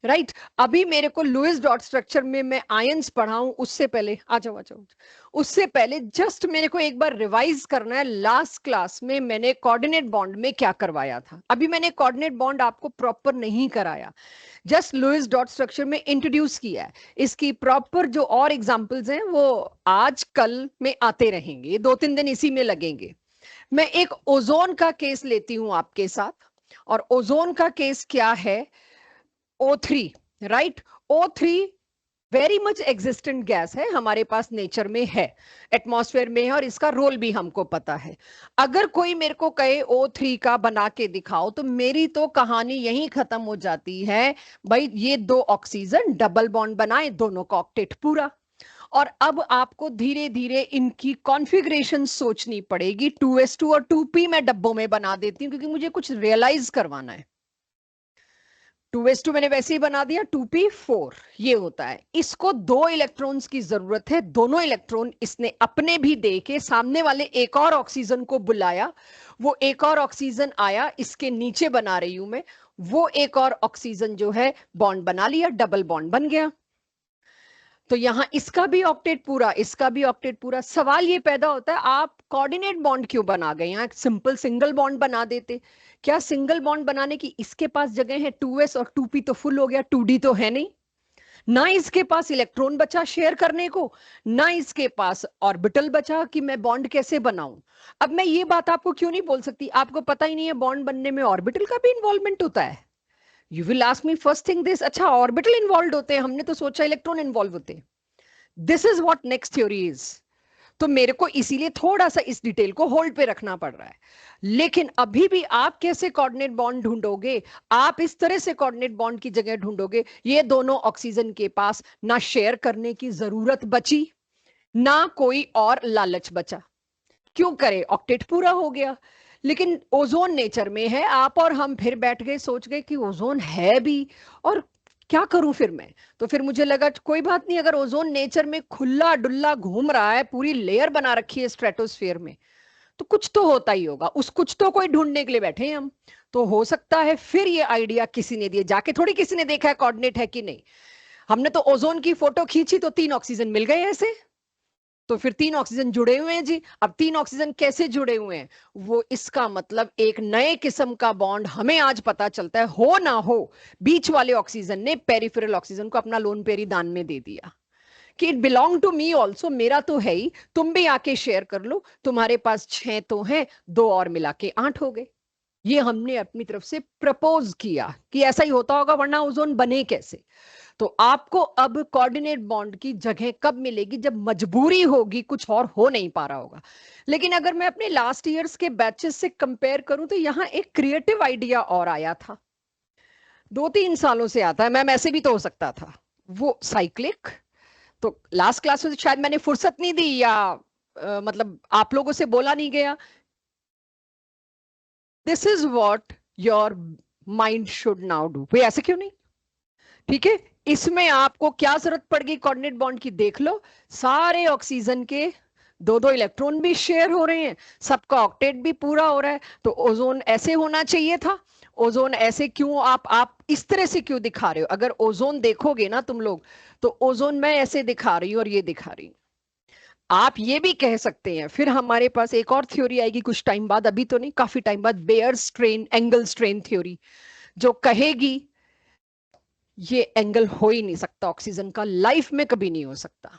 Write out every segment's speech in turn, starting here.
Right अभी मेरे को लुईस डॉट स्ट्रक्चर में मैं आयंस पढ़ाऊं उससे पहले आ जाओ आ जाओ, उससे पहले जस्ट मेरे को एक बार रिवाइज करना है लास्ट क्लास में मैंने कोऑर्डिनेट बॉन्ड में क्या करवाया था। अभी मैंने कोऑर्डिनेट बॉन्ड आपको प्रॉपर नहीं कराया, जस्ट लुईस डॉट स्ट्रक्चर में इंट्रोड्यूस किया है। इसकी प्रॉपर जो और एग्जांपल्स हैं वो आज कल में आते रहेंगे, 2-3 दिन इसी में लगेंगे। मैं एक ओजोन का केस लेती हूं आपके साथ, और ओजोन का केस क्या है, O3, right. O3 very much existent gas है, हमारे पास नेचर में है, एटमॉस्फेयर में है, और इसका रोल भी हमको पता है। अगर कोई मेरे को कहे O3 का बना के दिखाओ, तो मेरी तो कहानी यहीं खत्म हो जाती है। भाई ये 2 ऑक्सीजन डबल बॉन्ड बनाए, दोनों का ऑक्टेट पूरा। और अब आपको धीरे धीरे इनकी कॉन्फ़िगरेशन सोचनी पड़ेगी। 2s2 और 2p मैं डब्बों में बना देती हूँ क्योंकि मुझे कुछ रियलाइज करवाना है। 2s2 मैंने वैसे ही बना दिया, 2p4 ये होता है। इसको 2 इलेक्ट्रॉन्स की जरूरत है, दोनों इलेक्ट्रॉन इसने अपने भी दे के सामने वाले एक और ऑक्सीजन को बुलाया, वो एक और ऑक्सीजन आया, इसके नीचे बना रही हूं मैं, वो एक और ऑक्सीजन जो है बॉन्ड बना लिया, डबल बॉन्ड बन गया। तो यहां इसका भी ऑक्टेट पूरा, इसका भी ऑक्टेट पूरा। सवाल ये पैदा होता है आप कोऑर्डिनेट बॉन्ड क्यों बना गए, यहां सिंपल सिंगल बॉन्ड बना देते। क्या सिंगल बॉन्ड बनाने की इसके पास जगह है, 2s और 2p तो फुल हो गया, 2d तो है नहीं, ना इसके पास इलेक्ट्रॉन बचा शेयर करने को, ना इसके पास ऑर्बिटल बचा कि मैं बॉन्ड कैसे बनाऊं। अब मैं ये बात आपको क्यों नहीं बोल सकती, आपको पता ही नहीं है बॉन्ड बनने में ऑर्बिटल का भी इन्वॉल्वमेंट होता है। You will ask me first thing this, अच्छा ऑर्बिटल इन्वॉल्व होते हैं, हमने तो सोचा इलेक्ट्रॉन इन्वॉल्व होते हैं। This is what next theory is. तो मेरे को इसीलिए थोड़ा सा इस डिटेल को होल्ड पे रखना पड़ रहा है। लेकिन अभी भी आप कैसे कोऑर्डिनेट बॉन्ड ढूंढोगे, आप इस तरह से कोऑर्डिनेट बॉन्ड की जगह ढूंढोगे, ये दोनों ऑक्सीजन के पास ना शेयर करने की जरूरत बची, ना कोई और लालच बचा। क्यों करे, ऑक्टेट पूरा हो गया। लेकिन ओजोन नेचर में है, आप और हम फिर बैठ गए सोच गए कि ओजोन है भी, और क्या करूं फिर मैं। तो फिर मुझे लगा कोई बात नहीं, अगर ओजोन नेचर में खुला डुल्ला घूम रहा है, पूरी लेयर बना रखी है स्ट्रेटोस्फेयर में, तो कुछ तो होता ही होगा, उस कुछ तो कोई ढूंढने के लिए बैठे हैं हम। तो हो सकता है फिर ये आइडिया किसी ने दिया, जाके थोड़ी किसी ने देखा है कोऑर्डिनेट है कि नहीं। हमने तो ओजोन की फोटो खींची तो 3 ऑक्सीजन मिल गए ऐसे, तो फिर 3 ऑक्सीजन जुड़े हुए हैं जी। अब 3 ऑक्सीजन कैसे जुड़े हुए हैं, वो इसका मतलब एक नए किस्म का बॉन्ड हमें आज पता चलता है, हो ना हो बीच वाले ऑक्सीजन ने पेरिफेरल ऑक्सीजन को अपना लोन पेरी दान में दे दिया कि it belong to me also, मेरा तो है ही, तुम भी आके शेयर कर लो, तुम्हारे पास 6 तो हैं, 2 और मिला के 8 हो गए। ये हमने अपनी तरफ से प्रपोज किया कि ऐसा ही होता होगा, वरना ओजोन बने कैसे। तो आपको अब कोऑर्डिनेट बॉन्ड की जगह कब मिलेगी, जब मजबूरी होगी, कुछ और हो नहीं पा रहा होगा। लेकिन अगर मैं अपने लास्ट ईयर्स के बैचेस से कंपेयर करूं तो यहां एक क्रिएटिव आइडिया और आया था, 2-3 सालों से आता है, मैम ऐसे भी तो हो सकता था, वो साइक्लिक। तो लास्ट क्लास में शायद मैंने फुर्सत नहीं दी, या मतलब आप लोगों से बोला नहीं गया, this is what your mind should now do. वे ऐसे क्यों नहीं, ठीक है। इसमें आपको क्या जरूरत पड़ेगी कोऑर्डिनेट बॉन्ड की, देख लो, सारे ऑक्सीजन के 2-2 इलेक्ट्रॉन भी शेयर हो रहे हैं, सबका ऑक्टेट भी पूरा हो रहा है। तो ओजोन ऐसे होना चाहिए था, ओजोन ऐसे क्यों, आप इस तरह से क्यों दिखा रहे हो। अगर ओजोन देखोगे ना तुम लोग, तो ओजोन मैं ऐसे दिखा रही हूं और ये दिखा रही हूं। आप ये भी कह सकते हैं, फिर हमारे पास एक और थ्योरी आएगी कुछ टाइम बाद, अभी तो नहीं, काफी टाइम बाद, Baeyer strain angle strain theory, जो कहेगी ये एंगल हो ही नहीं सकता, ऑक्सीजन का लाइफ में कभी नहीं हो सकता।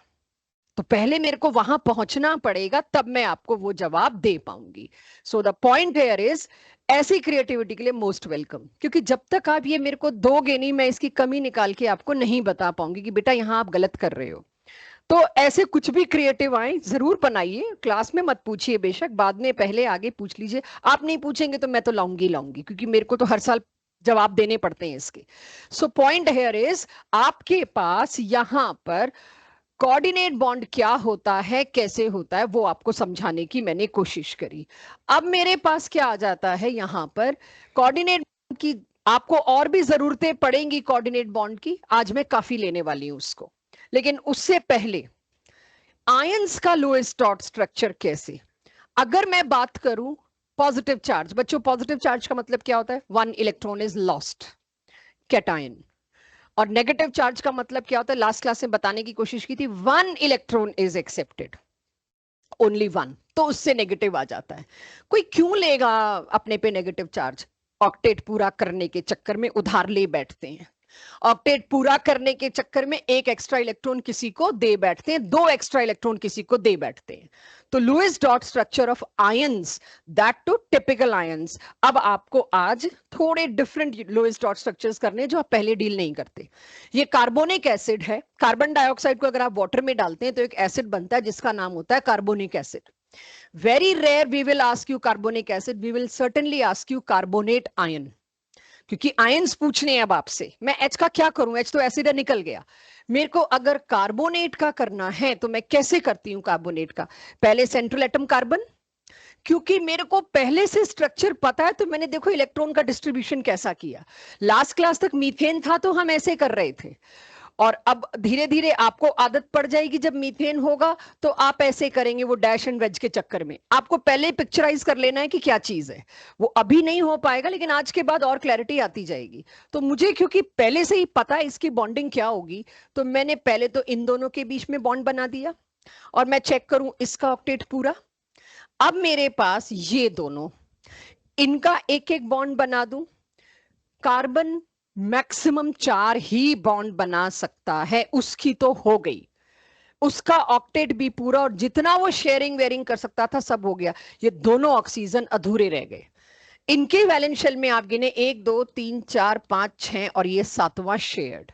तो पहले मेरे को वहां पहुंचना पड़ेगा, तब मैं आपको वो जवाब दे पाऊंगी। So the point here is, ऐसी क्रिएटिविटी के लिए मोस्ट वेलकम, क्योंकि जब तक आप ये मेरे को दोगे नहीं, मैं इसकी कमी निकाल के आपको नहीं बता पाऊंगी कि बेटा यहां आप गलत कर रहे हो। तो ऐसे कुछ भी क्रिएटिव आए जरूर बनाइए, क्लास में मत पूछिए, बेशक बाद में पहले आगे पूछ लीजिए। आप नहीं पूछेंगे तो मैं तो लाऊंगी, क्योंकि मेरे को तो हर साल जवाब देने पड़ते हैं इसके। सो पॉइंट हियर इज, आपके पास यहां पर कोऑर्डिनेट बॉन्ड क्या होता है, कैसे होता है, वो आपको समझाने की मैंने कोशिश करी। अब मेरे पास क्या आ जाता है यहां पर, कोऑर्डिनेट की आपको और भी जरूरतें पड़ेंगी कोऑर्डिनेट बॉन्ड की, आज मैं काफी लेने वाली हूं उसको। लेकिन उससे पहले आयंस का लोएस्ट डॉट स्ट्रक्चर कैसे, अगर मैं बात करूं पॉजिटिव चार्ज, बच्चों पॉजिटिव चार्ज का मतलब क्या होता है, 1 इलेक्ट्रॉन इज लॉस्ट, कैटायन। और नेगेटिव चार्ज का मतलब क्या होता है, लास्ट क्लास में बताने की कोशिश की थी, 1 इलेक्ट्रॉन इज एक्सेप्टेड, ओनली 1, तो उससे नेगेटिव आ जाता है। कोई क्यों लेगा अपने पे नेगेटिव चार्ज? ऑक्टेट पूरा करने के चक्कर में उधार ले बैठते हैं, ऑक्टेट पूरा करने के चक्कर में एक एक्स्ट्रा इलेक्ट्रॉन किसी को दे बैठते हैं, 2 एक्स्ट्रा इलेक्ट्रॉन किसी को दे बैठते हैं। तो Lewis dot structure of ions, that too typical ions. अब आपको आज थोड़े डिफरेंट लुईस डॉट स्ट्रक्चर्स करने जो आप पहले डील नहीं करते। ये कार्बोनिक एसिड है, कार्बन डाइऑक्साइड को अगर आप वाटर में डालते हैं तो एक एसिड बनता है जिसका नाम होता है carbonic acid. Very rare we will ask you carbonic acid, we will certainly ask you carbonate ion, क्योंकि आयंस पूछने अब आपसे। मैं एच का क्या करूं, एच तो एसिड निकल गया। मेरे को अगर कार्बोनेट का करना है तो मैं कैसे करती हूं कार्बोनेट का? पहले सेंट्रल एटम कार्बन, क्योंकि मेरे को पहले से स्ट्रक्चर पता है, तो मैंने देखो इलेक्ट्रॉन का डिस्ट्रीब्यूशन कैसा किया। लास्ट क्लास तक मीथेन था तो हम ऐसे कर रहे थे, और अब धीरे धीरे आपको आदत पड़ जाएगी, जब मीथेन होगा तो आप ऐसे करेंगे, वो डैश एंड वेज के चक्कर में। आपको पहले पिक्चराइज कर लेना है कि क्या चीज है। वो अभी नहीं हो पाएगा, लेकिन आज के बाद और क्लैरिटी आती जाएगी। तो मुझे क्योंकि पहले से ही पता है इसकी बॉन्डिंग क्या होगी, तो मैंने पहले तो इन दोनों के बीच में बॉन्ड बना दिया, और मैं चेक करूं इसका ऑक्टेट पूरा। अब मेरे पास ये दोनों, इनका एक एक बॉन्ड बना दूं। कार्बन मैक्सिमम 4 ही बॉन्ड बना सकता है, उसकी तो हो गई, उसका ऑक्टेट भी पूरा, और जितना वो शेयरिंग वेयरिंग कर सकता था सब हो गया। ये दोनों ऑक्सीजन अधूरे रह गए। इनके वैलेंस शेल में आप गिने 1 2 3 4 5 6, और ये 7वां शेयर्ड।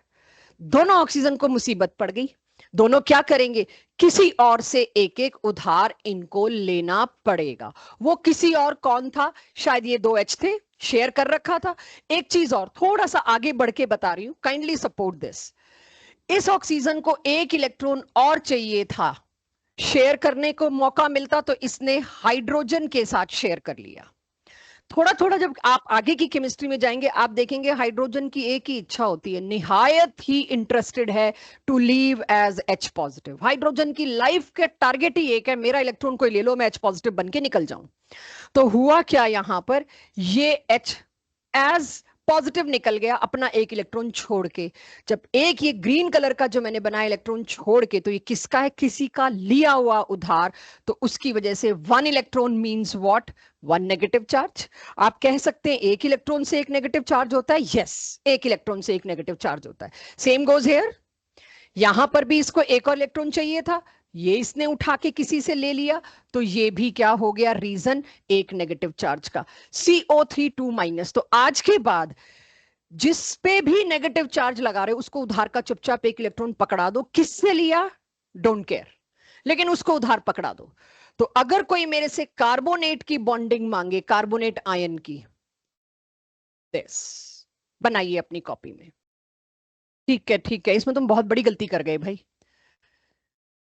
दोनों ऑक्सीजन को मुसीबत पड़ गई। दोनों क्या करेंगे? किसी और से एक एक उधार इनको लेना पड़ेगा। वो किसी और कौन था? शायद ये 2H थे, शेयर कर रखा था। एक चीज और थोड़ा सा आगे बढ़ के बता रही हूं, काइंडली सपोर्ट दिस। इस ऑक्सीजन को एक इलेक्ट्रॉन और चाहिए था, शेयर करने को मौका मिलता तो इसने हाइड्रोजन के साथ शेयर कर लिया। थोड़ा थोड़ा जब आप आगे की केमिस्ट्री में जाएंगे, आप देखेंगे हाइड्रोजन की एक ही इच्छा होती है, निहायत ही इंटरेस्टेड है to leave as H positive. Hydrogen की लाइफ के टारगेट ही एक है, मेरा इलेक्ट्रॉन कोई ले लो, मैं H पॉजिटिव बन के निकल जाऊं। तो हुआ क्या यहां पर, ये H एज पॉजिटिव निकल गया अपना एक इलेक्ट्रॉन छोड़ के। जब एक ये ग्रीन कलर का जो मैंने बनाया इलेक्ट्रॉन छोड़ के, तो ये किसका है? किसी का लिया हुआ उधार। तो उसकी वजह से 1 electron means what? 1 negative charge. आप कह सकते हैं एक इलेक्ट्रॉन से एक नेगेटिव चार्ज होता है, यस, एक इलेक्ट्रॉन से एक नेगेटिव चार्ज होता है। सेम गोज हियर, यहां पर भी इसको एक और इलेक्ट्रॉन चाहिए था, ये इसने उठा के किसी से ले लिया, तो ये भी क्या हो गया? रीजन एक नेगेटिव चार्ज का, CO3 2-। तो आज के बाद जिस पे भी नेगेटिव चार्ज लगा रहे हो उसको उधार का चुपचाप एक इलेक्ट्रॉन पकड़ा दो। किससे लिया? डोंट केयर, लेकिन उसको उधार पकड़ा दो। तो अगर कोई मेरे से कार्बोनेट की बॉन्डिंग मांगे, कार्बोनेट आयन की, दिस बनाइए अपनी कॉपी में। ठीक है ठीक है, इसमें तुम बहुत बड़ी गलती कर गए भाई।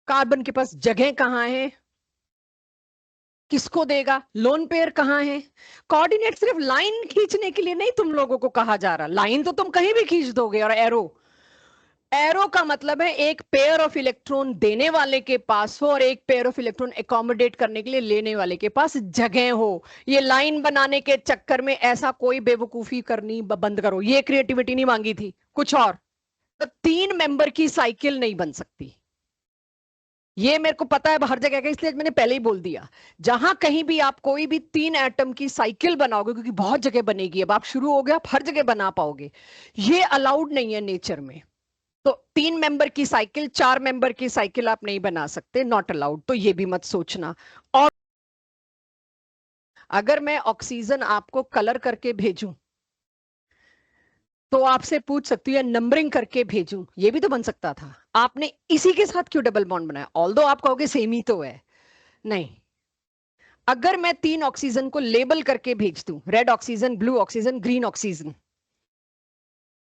कार्बन के पास जगह कहां है? किसको देगा? लोन पेयर कहां है? कोऑर्डिनेट सिर्फ लाइन खींचने के लिए नहीं तुम लोगों को कहा जा रहा, लाइन तो तुम कहीं भी खींच दोगे। और एरो, एरो का मतलब है एक पेयर ऑफ इलेक्ट्रॉन देने वाले के पास हो और एक पेयर ऑफ इलेक्ट्रॉन एकोमोडेट करने के लिए लेने वाले के पास जगह हो। ये लाइन बनाने के चक्कर में ऐसा कोई बेवकूफी करनी बंद करो। ये क्रिएटिविटी नहीं मांगी थी, कुछ और। तो 3 मेंबर की साइकिल नहीं बन सकती, ये मेरे को पता है हर जगह का, इसलिए मैंने पहले ही बोल दिया। जहां कहीं भी आप कोई भी 3 एटम की साइकिल बनाओगे, क्योंकि बहुत जगह बनेगी, अब आप शुरू हो गए, आप हर जगह बना पाओगे, ये अलाउड नहीं है नेचर में। तो 3 मेंबर की साइकिल, 4 मेंबर की साइकिल आप नहीं बना सकते, नॉट अलाउड। तो ये भी मत सोचना। और अगर मैं ऑक्सीजन आपको कलर करके भेजूं तो आपसे पूछ सकती है नंबरिंग करके भेजूं, ये भी तो बन सकता था। आपने इसी के साथ क्यों डबल बॉन्ड बनाया? ऑल्दो आप कहोगे सेम ही तो है, नहीं। अगर मैं 3 ऑक्सीजन को लेबल करके भेज दूं, red oxygen, blue oxygen, green oxygen,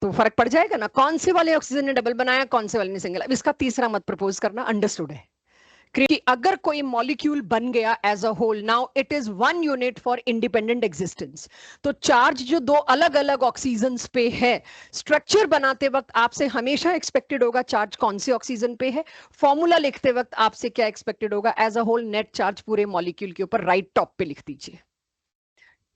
तो फर्क पड़ जाएगा ना, कौन से वाले ऑक्सीजन ने डबल बनाया, कौन से वाले ने सिंगल। अब इसका तीसरा मत प्रपोज करना, अंडरस्टूड है। क्योंकि अगर कोई मॉलिक्यूल बन गया as a whole, now it is 1 unit for independent existence. तो चार्ज जो 2 अलग अलग ऑक्सीजन पे है, स्ट्रक्चर बनाते वक्त आपसे हमेशा एक्सपेक्टेड होगा चार्ज कौन से ऑक्सीजन पे है। फॉर्मूला लिखते वक्त आपसे क्या एक्सपेक्टेड होगा? As a whole net charge पूरे मॉलिक्यूल के ऊपर राइट टॉप पे लिख दीजिए,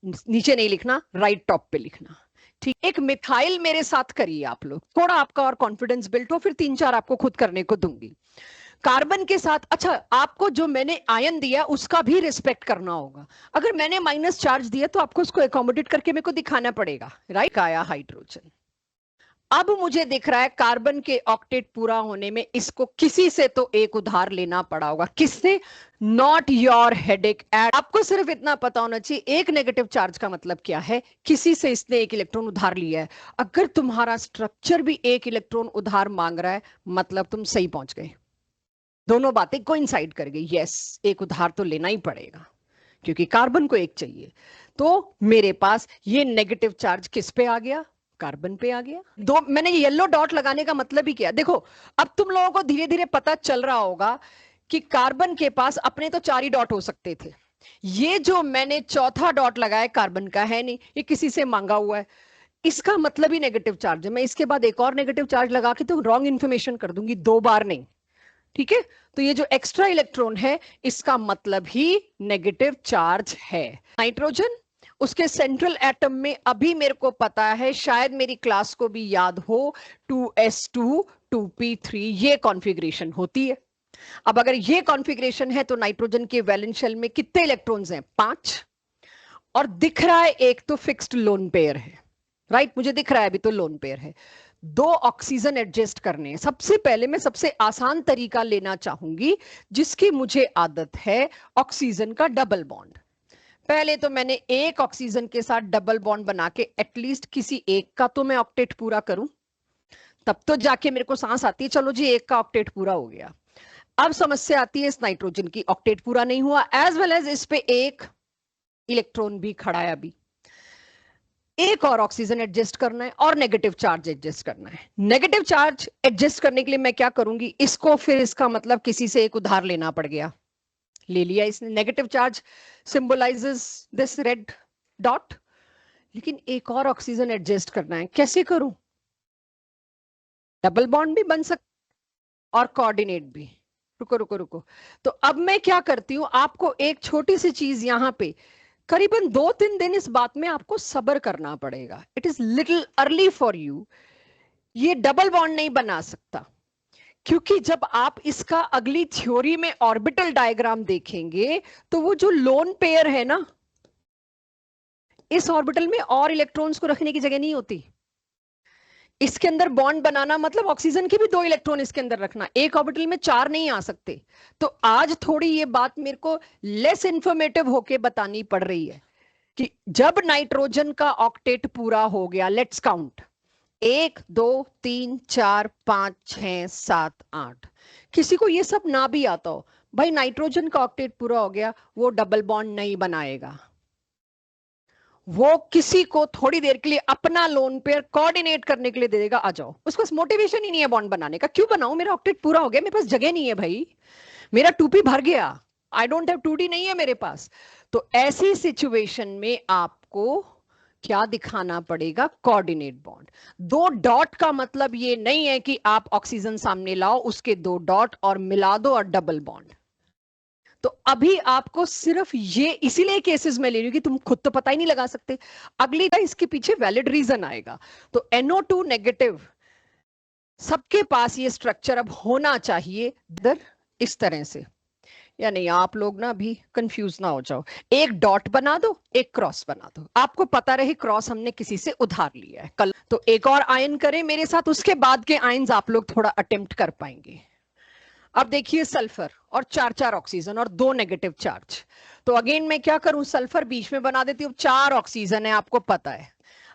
नीचे नहीं लिखना, राइट टॉप पे लिखना। ठीक, एक मिथाइल मेरे साथ करिए आप लोग, थोड़ा आपका और कॉन्फिडेंस बिल्ड हो, फिर 3-4 आपको खुद करने को दूंगी। कार्बन के साथ, अच्छा आपको जो मैंने आयन दिया उसका भी रिस्पेक्ट करना होगा। अगर मैंने माइनस चार्ज दिया तो आपको उसको एकोमोडेट करके मेरे को दिखाना पड़ेगा, राइट। आया हाइड्रोजन, अब मुझे दिख रहा है कार्बन के ऑक्टेट पूरा होने में इसको किसी से तो एक उधार लेना पड़ा होगा। किससे? Not your headache at. आपको सिर्फ इतना पता होना चाहिए एक नेगेटिव चार्ज का मतलब क्या है, किसी से इसने एक इलेक्ट्रॉन उधार लिया है। अगर तुम्हारा स्ट्रक्चर भी एक इलेक्ट्रॉन उधार मांग रहा है, मतलब तुम सही पहुंच गए, दोनों बातें कोइंसाइड कर गई। यस, एक उधार तो लेना ही पड़ेगा क्योंकि कार्बन को एक चाहिए। तो मेरे पास ये नेगेटिव चार्ज किस पे आ गया? कार्बन पे आ गया। दो, मैंने ये येलो डॉट लगाने का मतलब ही क्या, देखो अब तुम लोगों को धीरे धीरे पता चल रहा होगा कि कार्बन के पास अपने तो 4 ही डॉट हो सकते थे। ये जो मैंने चौथा डॉट लगाया कार्बन का है नहीं, ये किसी से मांगा हुआ है, इसका मतलब ही नेगेटिव चार्ज है। मैं इसके बाद एक और नेगेटिव चार्ज लगा के तो रॉन्ग इंफॉर्मेशन कर दूंगी, 2 बार नहीं, ठीक है। तो ये जो एक्स्ट्रा इलेक्ट्रॉन है इसका मतलब ही नेगेटिव चार्ज है। नाइट्रोजन, उसके सेंट्रल एटम में अभी मेरे को पता है, शायद मेरी क्लास को भी याद हो, 2s2 2p3 ये कॉन्फ़िगरेशन होती है। अब अगर ये कॉन्फ़िगरेशन है तो नाइट्रोजन के वैलेंस शेल में कितने इलेक्ट्रॉन्स हैं? 5। और दिख रहा है एक तो फिक्स्ड लोन पेयर है, राइट। मुझे दिख रहा है अभी तो लोन पेयर है। 2 ऑक्सीजन एडजस्ट करने हैं। सबसे पहले मैं सबसे आसान तरीका लेना चाहूंगी जिसकी मुझे आदत है, ऑक्सीजन का डबल बॉन्ड। पहले तो मैंने एक ऑक्सीजन के साथ डबल बॉन्ड बना के एटलीस्ट किसी एक का तो मैं ऑक्टेट पूरा करूं, तब तो जाके मेरे को सांस आती है। चलो जी, एक का ऑक्टेट पूरा हो गया। अब समस्या आती है इस नाइट्रोजन की, ऑक्टेट पूरा नहीं हुआ, एज वेल एज इस पे एक इलेक्ट्रॉन भी खड़ा है। अभी एक और ऑक्सीजन एडजस्ट करना है और नेगेटिव चार्ज एडजस्ट करना है। नेगेटिव चार्ज एडजस्ट करने के लिए मैं क्या करूंगी, इसको फिर इसका मतलब किसी से एक उधार लेना पड़ गया, ले लिया इसने। Negative charge symbolizes this red dot, लेकिन एक और ऑक्सीजन एडजस्ट करना है, कैसे करूं? डबल बॉन्ड भी बन सकता और कोऑर्डिनेट भी। रुको रुको रुको, तो अब मैं क्या करती हूं, आपको एक छोटी सी चीज यहां पे, करीबन 2-3 दिन इस बात में आपको सब्र करना पड़ेगा। It is little early for you. ये डबल बॉन्ड नहीं बना सकता, क्योंकि जब आप इसका अगली थ्योरी में ऑर्बिटल डायग्राम देखेंगे तो वो जो लोन पेयर है ना, इस ऑर्बिटल में और इलेक्ट्रॉन्स को रखने की जगह नहीं होती। इसके अंदर बॉन्ड बनाना मतलब ऑक्सीजन के भी 2 इलेक्ट्रॉन इसके अंदर रखना, एक ऑर्बिटल में 4 नहीं आ सकते। तो आज थोड़ी ये बात मेरे को लेस इंफॉर्मेटिव होके बतानी पड़ रही है कि जब नाइट्रोजन का ऑक्टेट पूरा हो गया, लेट्स काउंट, 1 2 3 4 5 6 7 8, किसी को ये सब ना भी आता हो, भाई नाइट्रोजन का ऑक्टेट पूरा हो गया, वो डबल बॉन्ड नहीं बनाएगा। वो किसी को थोड़ी देर के लिए अपना लोन पेयर कोऑर्डिनेट करने के लिए दे देगा, आ जाओ। उसके पास मोटिवेशन ही नहीं है बॉन्ड बनाने का। क्यों बनाऊं, मेरा ऑक्टेट पूरा हो गया, मेरे पास जगह नहीं है भाई, मेरा 2p भर गया, आई डोंट हैव 2d नहीं है मेरे पास। तो ऐसी सिचुएशन में आपको क्या दिखाना पड़ेगा? Coordinate bond. 2 डॉट का मतलब ये नहीं है कि आप ऑक्सीजन सामने लाओ, उसके 2 डॉट और मिला दो और डबल बॉन्ड। तो अभी आपको सिर्फ ये इसीलिए केसेस में ले रही हूं कि तुम खुद तो पता ही नहीं लगा सकते, अगली इसके पीछे वैलिड रीजन आएगा। तो NO2 नेगेटिव, सबके पास ये स्ट्रक्चर अब होना चाहिए इस तरह से, या नहीं आप लोग ना अभी कंफ्यूज ना हो जाओ। एक डॉट बना दो, एक क्रॉस बना दो, आपको पता रहे क्रॉस हमने किसी से उधार लिया है कल। तो एक और आयन करें मेरे साथ, उसके बाद के आयन्स आप लोग थोड़ा अटेम्प्ट कर पाएंगे। अब देखिए सल्फर और 4-4 ऑक्सीजन और 2 नेगेटिव चार्ज। तो अगेन मैं क्या करूं, सल्फर बीच में बना देती हूँ, 4 ऑक्सीजन है आपको पता है।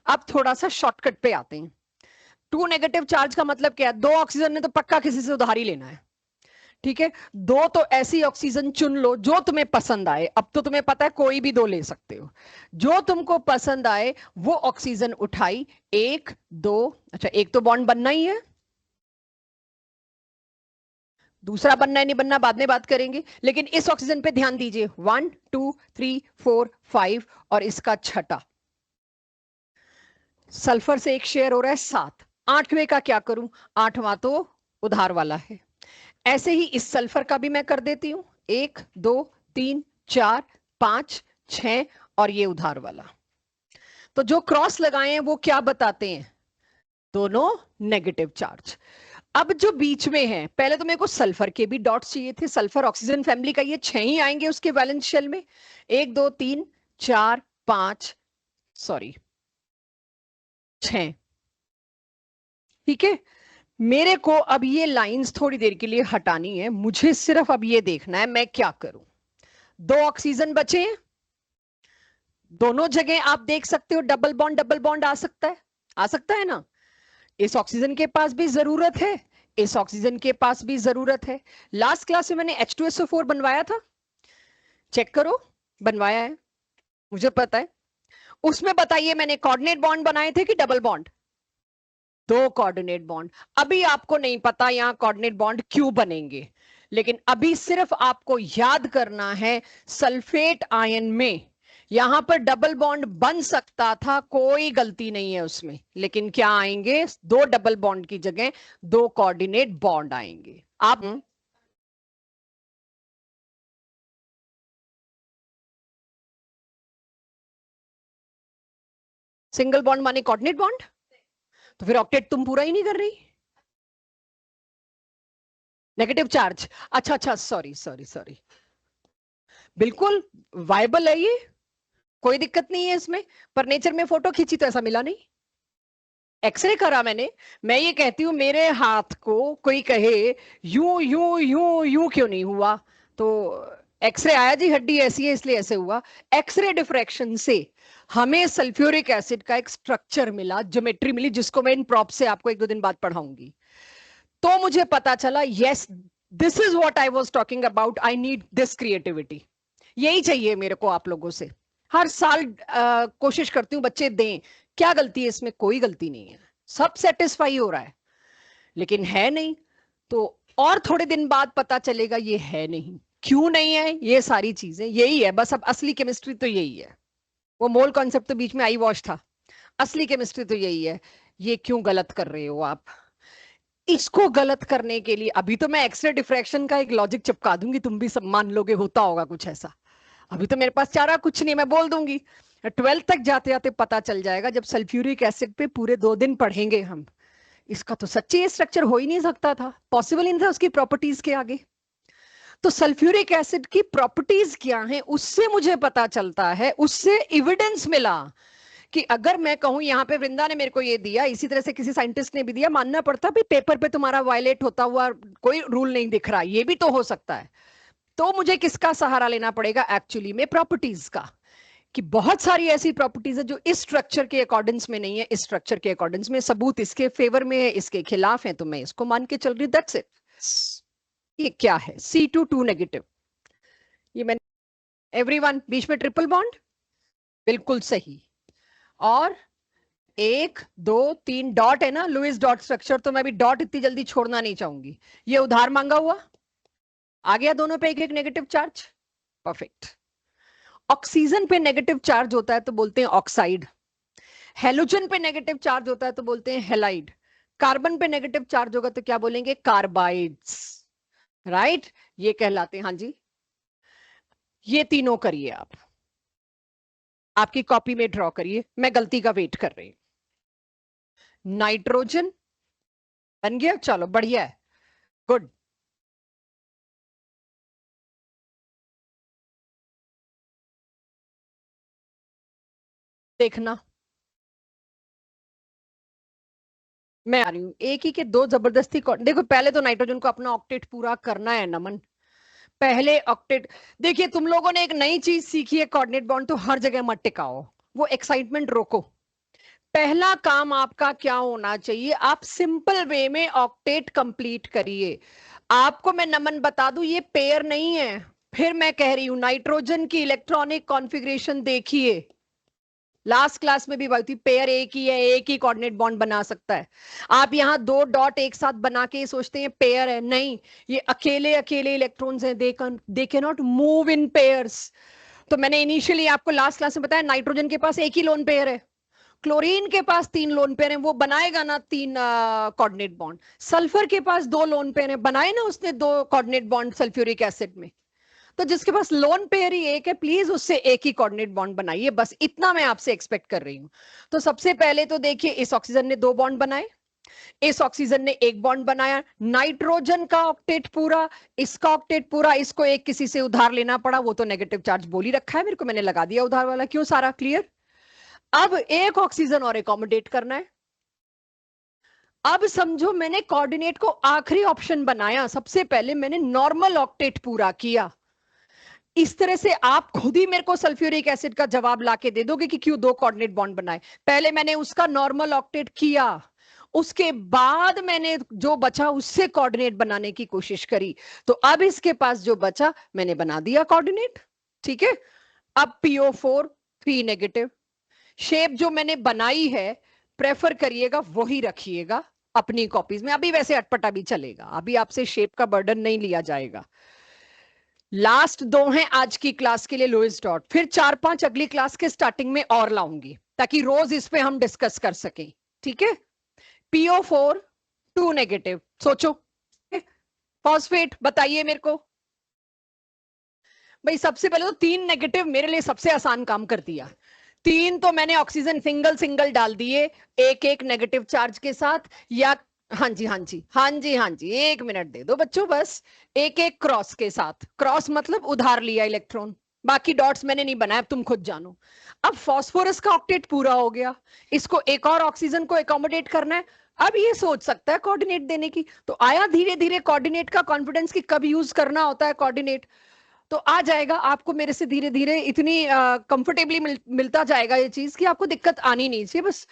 अब थोड़ा सा शॉर्टकट पे आते हैं। 2 नेगेटिव चार्ज का मतलब क्या है, 2 ऑक्सीजन ने तो पक्का किसी से उधार ही लेना है, ठीक है। 2 तो ऐसी ऑक्सीजन चुन लो जो तुम्हें पसंद आए। अब तो तुम्हें पता है कोई भी 2 ले सकते हो, जो तुमको पसंद आए वो ऑक्सीजन उठाई, 1 2, अच्छा एक तो बॉन्ड बनना ही है, दूसरा बनना है नहीं बनना बाद में बात करेंगे, लेकिन इस ऑक्सीजन पे ध्यान दीजिए, 1 2 3 4 5 और इसका छठा सल्फर से एक शेयर हो रहा है 7। 8वें का क्या करूं, 8वां तो उधार वाला है। ऐसे ही इस सल्फर का भी मैं कर देती हूं, 1 2 3 4 5 6 और ये उधार वाला। तो जो क्रॉस लगाए हैं वो क्या बताते हैं? दोनों नेगेटिव चार्ज। अब जो बीच में है, पहले तो मेरे को सल्फर के भी डॉट्स चाहिए थे। सल्फर ऑक्सीजन फैमिली का, ये 6 ही आएंगे उसके वैलेंस शेल में। 1 2 3 4 5, सॉरी 6। ठीक है, मेरे को अब ये लाइंस थोड़ी देर के लिए हटानी है। मुझे सिर्फ अब ये देखना है मैं क्या करूं। 2 ऑक्सीजन बचे हैं, दोनों जगह आप देख सकते हो डबल बॉन्ड आ सकता है ना। इस ऑक्सीजन के पास भी जरूरत है, इस ऑक्सीजन के पास भी जरूरत है। लास्ट क्लास में मैंने H2SO4 बनवाया था, चेक करो, बनवाया है, मुझे पता है। उसमें बताइए मैंने कोऑर्डिनेट बॉन्ड बनाए थे कि डबल बॉन्ड? 2 coordinate bond. अभी आपको नहीं पता यहां कोऑर्डिनेट बॉन्ड क्यों बनेंगे, लेकिन अभी सिर्फ आपको याद करना है सल्फेट आयन में यहां पर डबल बॉन्ड बन सकता था, कोई गलती नहीं है उसमें, लेकिन क्या आएंगे? 2 डबल बॉन्ड की जगह 2 कोऑर्डिनेट बॉन्ड आएंगे। आप सिंगल बॉन्ड माने कोऑर्डिनेट बॉन्ड, तो फिर ऑक्टेट तुम पूरा ही नहीं कर रही। नेगेटिव चार्ज, अच्छा अच्छा, सॉरी सॉरी सॉरी, बिल्कुल वायबल है ये, कोई दिक्कत नहीं है इसमें। पर नेचर में फोटो खींची तो ऐसा मिला नहीं, एक्सरे करा मैंने। मैं ये कहती हूं मेरे हाथ को कोई कहे यूं यूं यूं यूं क्यों नहीं हुआ, तो एक्सरे आया जी हड्डी ऐसी है इसलिए ऐसे हुआ। एक्सरे डिफ्रैक्शन से हमें सल्फ्यूरिक एसिड का एक स्ट्रक्चर मिला, ज्योमेट्री मिली, जिसको मैं इन प्रॉप से आपको 1-2 दिन बाद पढ़ाऊंगी। तो मुझे पता चला yes, this is what I was talking about, I need this creativity. यही चाहिए मेरे को आप लोगों से। हर साल कोशिश करती हूँ बच्चे दें। क्या गलती है इसमें? कोई गलती नहीं है, सब सेटिस्फाई हो रहा है, लेकिन है नहीं। तो और थोड़े दिन बाद पता चलेगा ये है नहीं, क्यों नहीं है, ये सारी चीजें यही है बस। अब असली केमिस्ट्री तो यही है, वो मोल कॉन्सेप्ट तो बीच में आई वॉश था, असली केमिस्ट्री तो यही है। ये क्यों गलत कर रहे हो आप? इसको गलत करने के लिए अभी तो मैं एक्सरे डिफ्रैक्शन का एक लॉजिक चिपका दूंगी, तुम भी सब मान लोगे होता होगा कुछ ऐसा। अभी तो मेरे पास चारा कुछ नहीं, मैं बोल दूंगी। 12th तक जाते जाते पता चल जाएगा, जब सल्फ्यूरिक एसिड पे पूरे 2 दिन पढ़ेंगे हम। इसका तो सच्ची स्ट्रक्चर हो ही नहीं सकता था, पॉसिबल ही नहीं था उसकी प्रॉपर्टीज के आगे। तो सल्फ्यूरिक एसिड की प्रॉपर्टीज क्या है उससे मुझे पता चलता है, उससे एविडेंस मिला कि अगर मैं कहूं यहाँ पे वृंदा ने मेरे को ये दिया, इसी तरह से किसी साइंटिस्ट ने भी दिया, मानना पड़ता भी पेपर पे तुम्हारा वायलेट होता हुआ कोई रूल नहीं दिख रहा, ये भी तो हो सकता है। तो मुझे किसका सहारा लेना पड़ेगा? एक्चुअली में प्रॉपर्टीज का, कि बहुत सारी ऐसी प्रॉपर्टीज है जो इस स्ट्रक्चर के अकॉर्डेंस में नहीं है, इस स्ट्रक्चर के अकॉर्डेंस में। सबूत इसके फेवर में है, इसके खिलाफ है, तो मैं इसको मान के चल रही, दैट्स इट। ये क्या है? C2 negative. ये मैंने एवरीवन बीच में ट्रिपल बॉन्ड, बिल्कुल सही। और 1 2 3 डॉट है ना, लुइस डॉट स्ट्रक्चर, तो मैं भी डॉट इतनी जल्दी छोड़ना नहीं चाहूंगी। ये उधार मांगा हुआ आ गया, दोनों पे 1-1 नेगेटिव चार्ज, परफेक्ट। ऑक्सीजन पे नेगेटिव चार्ज होता है तो बोलते हैं ऑक्साइड, हेलोजन पे नेगेटिव चार्ज होता है तो बोलते हैं हेलाइड, कार्बन पे नेगेटिव चार्ज होगा तो क्या बोलेंगे? Carbides, right? ये कहलाते हैं, हाँ जी। ये तीनों करिए आप, आपकी कॉपी में ड्रॉ करिए, मैं गलती का वेट कर रही हूं। नाइट्रोजन बन गया, चलो बढ़िया है, गुड। देखना, मैं आ रही हूं। एक ही के 2 जबरदस्ती देखो, पहले तो नाइट्रोजन को अपना ऑक्टेट पूरा करना है नमन, पहले ऑक्टेट। देखिए तुम लोगों ने एक नई चीज सीखी है, कोऑर्डिनेट बॉन्ड, तो हर जगह मत टिकाओ, वो एक्साइटमेंट रोको। पहला काम आपका क्या होना चाहिए? आप सिंपल वे में ऑक्टेट कंप्लीट करिए। आपको मैं नमन बता दूं, ये पेयर नहीं है, फिर मैं कह रही हूं नाइट्रोजन की इलेक्ट्रॉनिक कॉन्फ़िगरेशन देखिए, लास्ट क्लास में भी बात थी, पेयर एक ही है, एक ही कोऑर्डिनेट बॉन्ड बना सकता है। आप यहां 2 डॉट एक साथ बना के सोचते हैं पेयर है, नहीं, ये अकेले अकेले इलेक्ट्रॉन्स हैं, they can not move in pairs. तो मैंने इनिशियली आपको लास्ट क्लास में बताया, नाइट्रोजन के पास एक ही लोन पेयर है, क्लोरीन के पास 3 लोन पेयर हैं, वो बनाएगा ना 3 कोऑर्डिनेट बॉन्ड। सल्फर के पास 2 लोन पेयर हैं, बनाए ना उसने 2 कोऑर्डिनेट बॉन्ड सल्फ्यूरिक एसिड में। तो जिसके पास लोन पेयर ही एक है प्लीज उससे एक ही कोऑर्डिनेट बॉन्ड बनाइए, बस इतना मैं आपसे एक्सपेक्ट कर रही हूं। तो सबसे पहले तो देखिए इस ऑक्सीजन ने 2 बॉन्ड बनाए, इस ऑक्सीजन ने 1 बॉन्ड बनाया, नाइट्रोजन का ऑक्टेट पूरा, इसका ऑक्टेट पूरा, इसको एक किसी से उधार लेना पड़ा, वो तो नेगेटिव चार्ज बोल ही रखा है मेरे को, मैंने लगा दिया उधार वाला। क्यों? सारा क्लियर। अब एक ऑक्सीजन और एकोमोडेट करना है। अब समझो मैंने कोऑर्डिनेट को आखिरी ऑप्शन बनाया, सबसे पहले मैंने नॉर्मल ऑक्टेट पूरा किया। इस तरह से आप खुद ही मेरे को सल्फ्यूरिक एसिड का जवाब लाके दे दोगे कि क्यों 2 कोऑर्डिनेट बॉन्ड बनाए। पहले मैंने उसका नॉर्मल ऑक्टेट किया, उसके बाद मैंने जो बचा उससे कोऑर्डिनेट बनाने की कोशिश करी, तो अब इसके पास जो बचा मैंने बना दिया कोऑर्डिनेट। ठीक है, अब PO4 3 नेगेटिव, शेप जो मैंने बनाई है प्रेफर करिएगा वही रखिएगा अपनी कॉपीज में, अभी वैसे अटपटा भी चलेगा, अभी आपसे शेप का बर्डन नहीं लिया जाएगा। लास्ट 2 हैं आज की क्लास के लिए लुईस डॉट, फिर 4-5 अगली क्लास के स्टार्टिंग में और लाऊंगी ताकि रोज इस पे हम डिस्कस कर सकें। ठीक है, PO4 2 नेगेटिव, सोचो फॉस्फेट बताइए मेरे को भाई। सबसे पहले तो 3 नेगेटिव मेरे लिए सबसे आसान काम कर दिया। 3 तो मैंने ऑक्सीजन सिंगल सिंगल डाल दिए, एक एक नेगेटिव चार्ज के साथ, या हाँ जी हाँ जी हाँ जी हाँ जी, 1 मिनट दे दो बच्चों बस, एक एक क्रॉस के साथ, क्रॉस मतलब उधार लिया इलेक्ट्रॉन, बाकी डॉट्स मैंने नहीं बनाया, अब तुम खुद जानो। अब फास्फोरस का ऑक्टेट पूरा हो गया, इसको एक और ऑक्सीजन को एकोमोडेट करना है। अब ये सोच सकता है कोऑर्डिनेट देने की, तो आया धीरे धीरे कोऑर्डिनेट का कॉन्फिडेंस कि कब यूज करना होता है कोऑर्डिनेट, तो आ जाएगा आपको मेरे से धीरे धीरे, इतनी कंफर्टेबली मिलता जाएगा ये चीज कि आपको दिक्कत आनी नहीं चाहिए। बस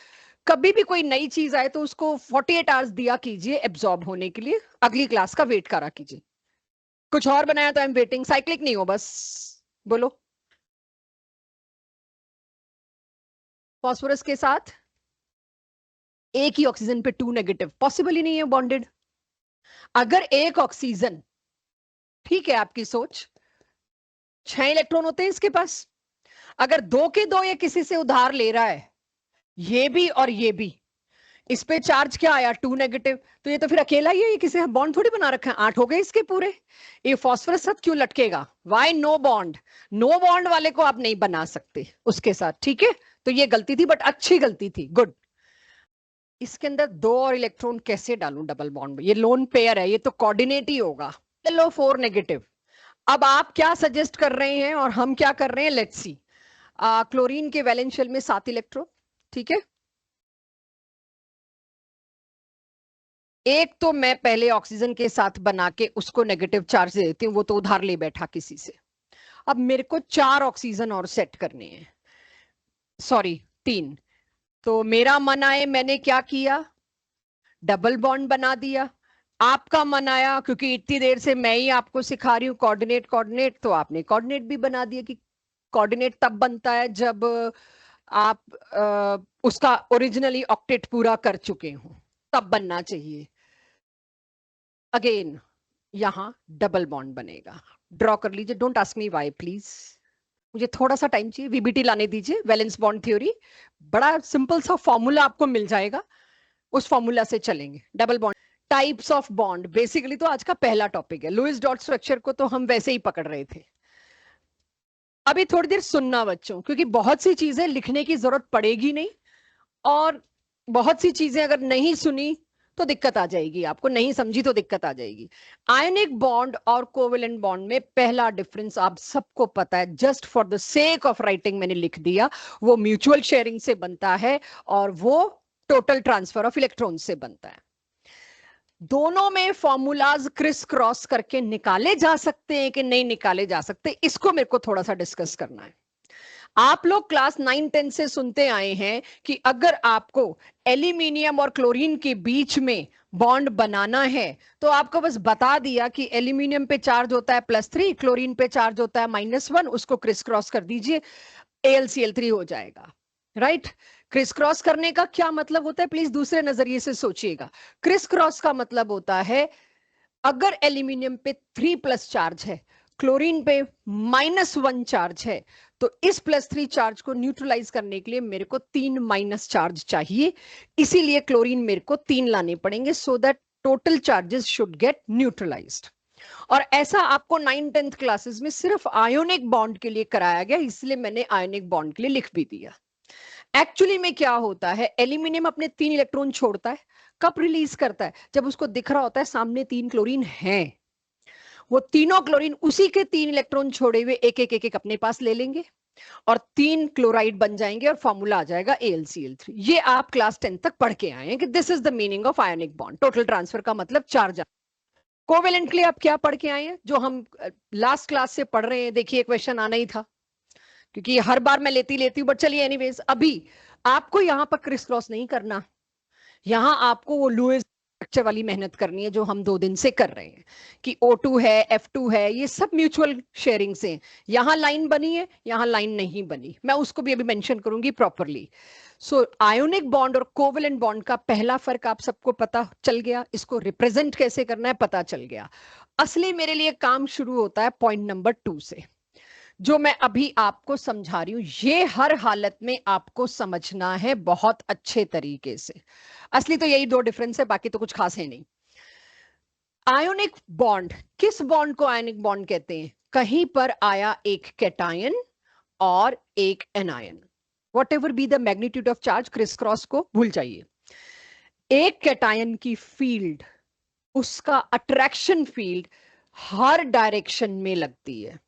कभी भी कोई नई चीज आए तो उसको 48 आवर्स दिया कीजिए एब्जॉर्ब होने के लिए, अगली क्लास का वेट करा कीजिए। कुछ और बनाया तो आई एम वेटिंग, साइक्लिक नहीं हो बस, बोलो। फास्फोरस के साथ एक ही ऑक्सीजन पे 2 नेगेटिव पॉसिबल ही नहीं है बॉन्डेड। अगर एक ऑक्सीजन, ठीक है आपकी सोच, 6 इलेक्ट्रॉन होते हैं इसके पास, अगर 2 के 2 ये किसी से उधार ले रहा है, ये भी और ये भी, इस पे चार्ज क्या आया 2 नेगेटिव, तो ये तो फिर अकेला ही है, ये किसी बॉन्ड थोड़ी बना रखा है, 8 हो गए इसके पूरे। ये फास्फोरस साथ क्यों लटकेगा? Why no bond? No bond वाले को आप नहीं बना सकते उसके साथ, ठीक है। तो ये गलती थी बट अच्छी गलती थी, गुड। इसके अंदर 2 और इलेक्ट्रॉन कैसे डालूं डबल बॉन्ड में? ये लोन पेयर है, ये तो कोऑर्डिनेट ही होगा। चलो 4 नेगेटिव। अब आप क्या सजेस्ट कर रहे हैं और हम क्या कर रहे हैं, लेट्स सी। क्लोरीन के वैलेंस शेल में 7 इलेक्ट्रॉन, ठीक है। एक तो मैं पहले ऑक्सीजन के साथ बना के उसको नेगेटिव चार्ज दे देती हूँ, वो तो उधार ले बैठा किसी से। अब मेरे को 4 ऑक्सीजन और सेट करने हैं, सॉरी 3। तो मेरा मन आए, मैंने क्या किया, डबल बॉन्ड बना दिया। आपका मन आया, क्योंकि इतनी देर से मैं ही आपको सिखा रही हूँ कोऑर्डिनेट कोऑर्डिनेट, तो आपने कोऑर्डिनेट भी बना दिया कि कोऑर्डिनेट तब बनता है जब आप उसका ओरिजिनली ऑक्टेट पूरा कर चुके हो, तब बनना चाहिए। अगेन यहां डबल बॉन्ड बनेगा, ड्रॉ कर लीजिए, don't ask me why please, मुझे थोड़ा सा टाइम चाहिए, VBT लाने दीजिए, वैलेंस बॉन्ड थ्योरी, बड़ा सिंपल सा फॉर्मूला आपको मिल जाएगा, उस फॉर्मूला से चलेंगे। Double bond, types of bond, basically तो आज का पहला टॉपिक है। लुईस डॉट स्ट्रक्चर को तो हम वैसे ही पकड़ रहे थे। अभी थोड़ी देर सुनना बच्चों, क्योंकि बहुत सी चीजें लिखने की जरूरत पड़ेगी नहीं, और बहुत सी चीजें अगर नहीं सुनी तो दिक्कत आ जाएगी, आपको नहीं समझी तो दिक्कत आ जाएगी। आयनिक बॉन्ड और कोवेलेंट बॉन्ड में पहला डिफरेंस आप सबको पता है, just for the sake of writing मैंने लिख दिया, वो म्यूचुअल शेयरिंग से बनता है और वो टोटल ट्रांसफर ऑफ इलेक्ट्रॉन से बनता है। दोनों में फॉर्मूलाज क्रिस क्रॉस करके निकाले जा सकते हैं कि नहीं निकाले जा सकते, इसको मेरे को थोड़ा सा डिस्कस करना है। आप लोग क्लास 9-10 से सुनते आए हैं कि अगर आपको एल्यूमिनियम और क्लोरीन के बीच में बॉन्ड बनाना है तो आपको बस बता दिया कि एल्यूमिनियम पे चार्ज होता है +3, क्लोरीन पे चार्ज होता है -1, उसको क्रिस क्रॉस कर दीजिए, AlCl3 हो जाएगा, राइट। क्रिस क्रॉस करने का क्या मतलब होता है, प्लीज दूसरे नजरिए से सोचिएगा। क्रिस क्रॉस का मतलब होता है, अगर एल्यूमिनियम पे 3+ चार्ज है, क्लोरीन पे -1 चार्ज है, तो इस +3 चार्ज को न्यूट्रलाइज करने के लिए मेरे को 3 माइनस चार्ज चाहिए, इसीलिए क्लोरीन मेरे को 3 लाने पड़ेंगे, so that total charges should get neutralised. और ऐसा आपको 9th-10th क्लासेस में सिर्फ आयोनिक बॉन्ड के लिए कराया गया, इसलिए मैंने आयोनिक बॉन्ड के लिए लिख भी दिया। एक्चुअली में क्या होता है, एल्यूमिनियम अपने 3 इलेक्ट्रॉन छोड़ता है, कब रिलीज करता है, जब उसको दिख रहा होता है सामने 3 क्लोरीन हैं। वो तीनों क्लोरीन उसी के 3 इलेक्ट्रॉन छोड़े हुए एक एक एक एक अपने पास ले लेंगे और 3 क्लोराइड बन जाएंगे और फॉर्मूला आ जाएगा AlCl3। ये आप क्लास 10 तक पढ़ के आए हैं कि this is the meaning of ionic bond. Total transfer का मतलब चार्ज। कोवेलेंटली आप क्या पढ़ के आए हैं, जो हम लास्ट क्लास से पढ़ रहे हैं। देखिए क्वेश्चन आना ही था, क्योंकि हर बार मैं लेती हूँ, बट चलिए एनीवेज, अभी आपको यहां पर क्रिस क्रॉस नहीं करना। यहां आपको वो लुईस स्ट्रक्चर वाली मेहनत करनी है जो हम 2 दिन से कर रहे हैं, कि O2 है, F2 है, ये सब म्यूचुअल शेयरिंग से। यहां लाइन बनी है, यहां लाइन नहीं बनी, मैं उसको भी अभी मेंशन करूंगी प्रॉपरली। सो आयोनिक बॉन्ड और कोवेलेंट बॉन्ड का पहला फर्क आप सबको पता चल गया, इसको रिप्रेजेंट कैसे करना है पता चल गया। असली मेरे लिए काम शुरू होता है पॉइंट नंबर 2 से, जो मैं अभी आपको समझा रही हूं। ये हर हालत में आपको समझना है बहुत अच्छे तरीके से। असली तो यही 2 डिफरेंस है, बाकी तो कुछ खास है नहीं। आयोनिक बॉन्ड, किस बॉन्ड को आयोनिक बॉन्ड कहते हैं? कहीं पर आया एक कैटायन और एक anion, what ever be the magnitude of charge, criss cross को भूल जाइए। एक कैटायन की फील्ड, उसका अट्रैक्शन फील्ड हर डायरेक्शन में लगती है,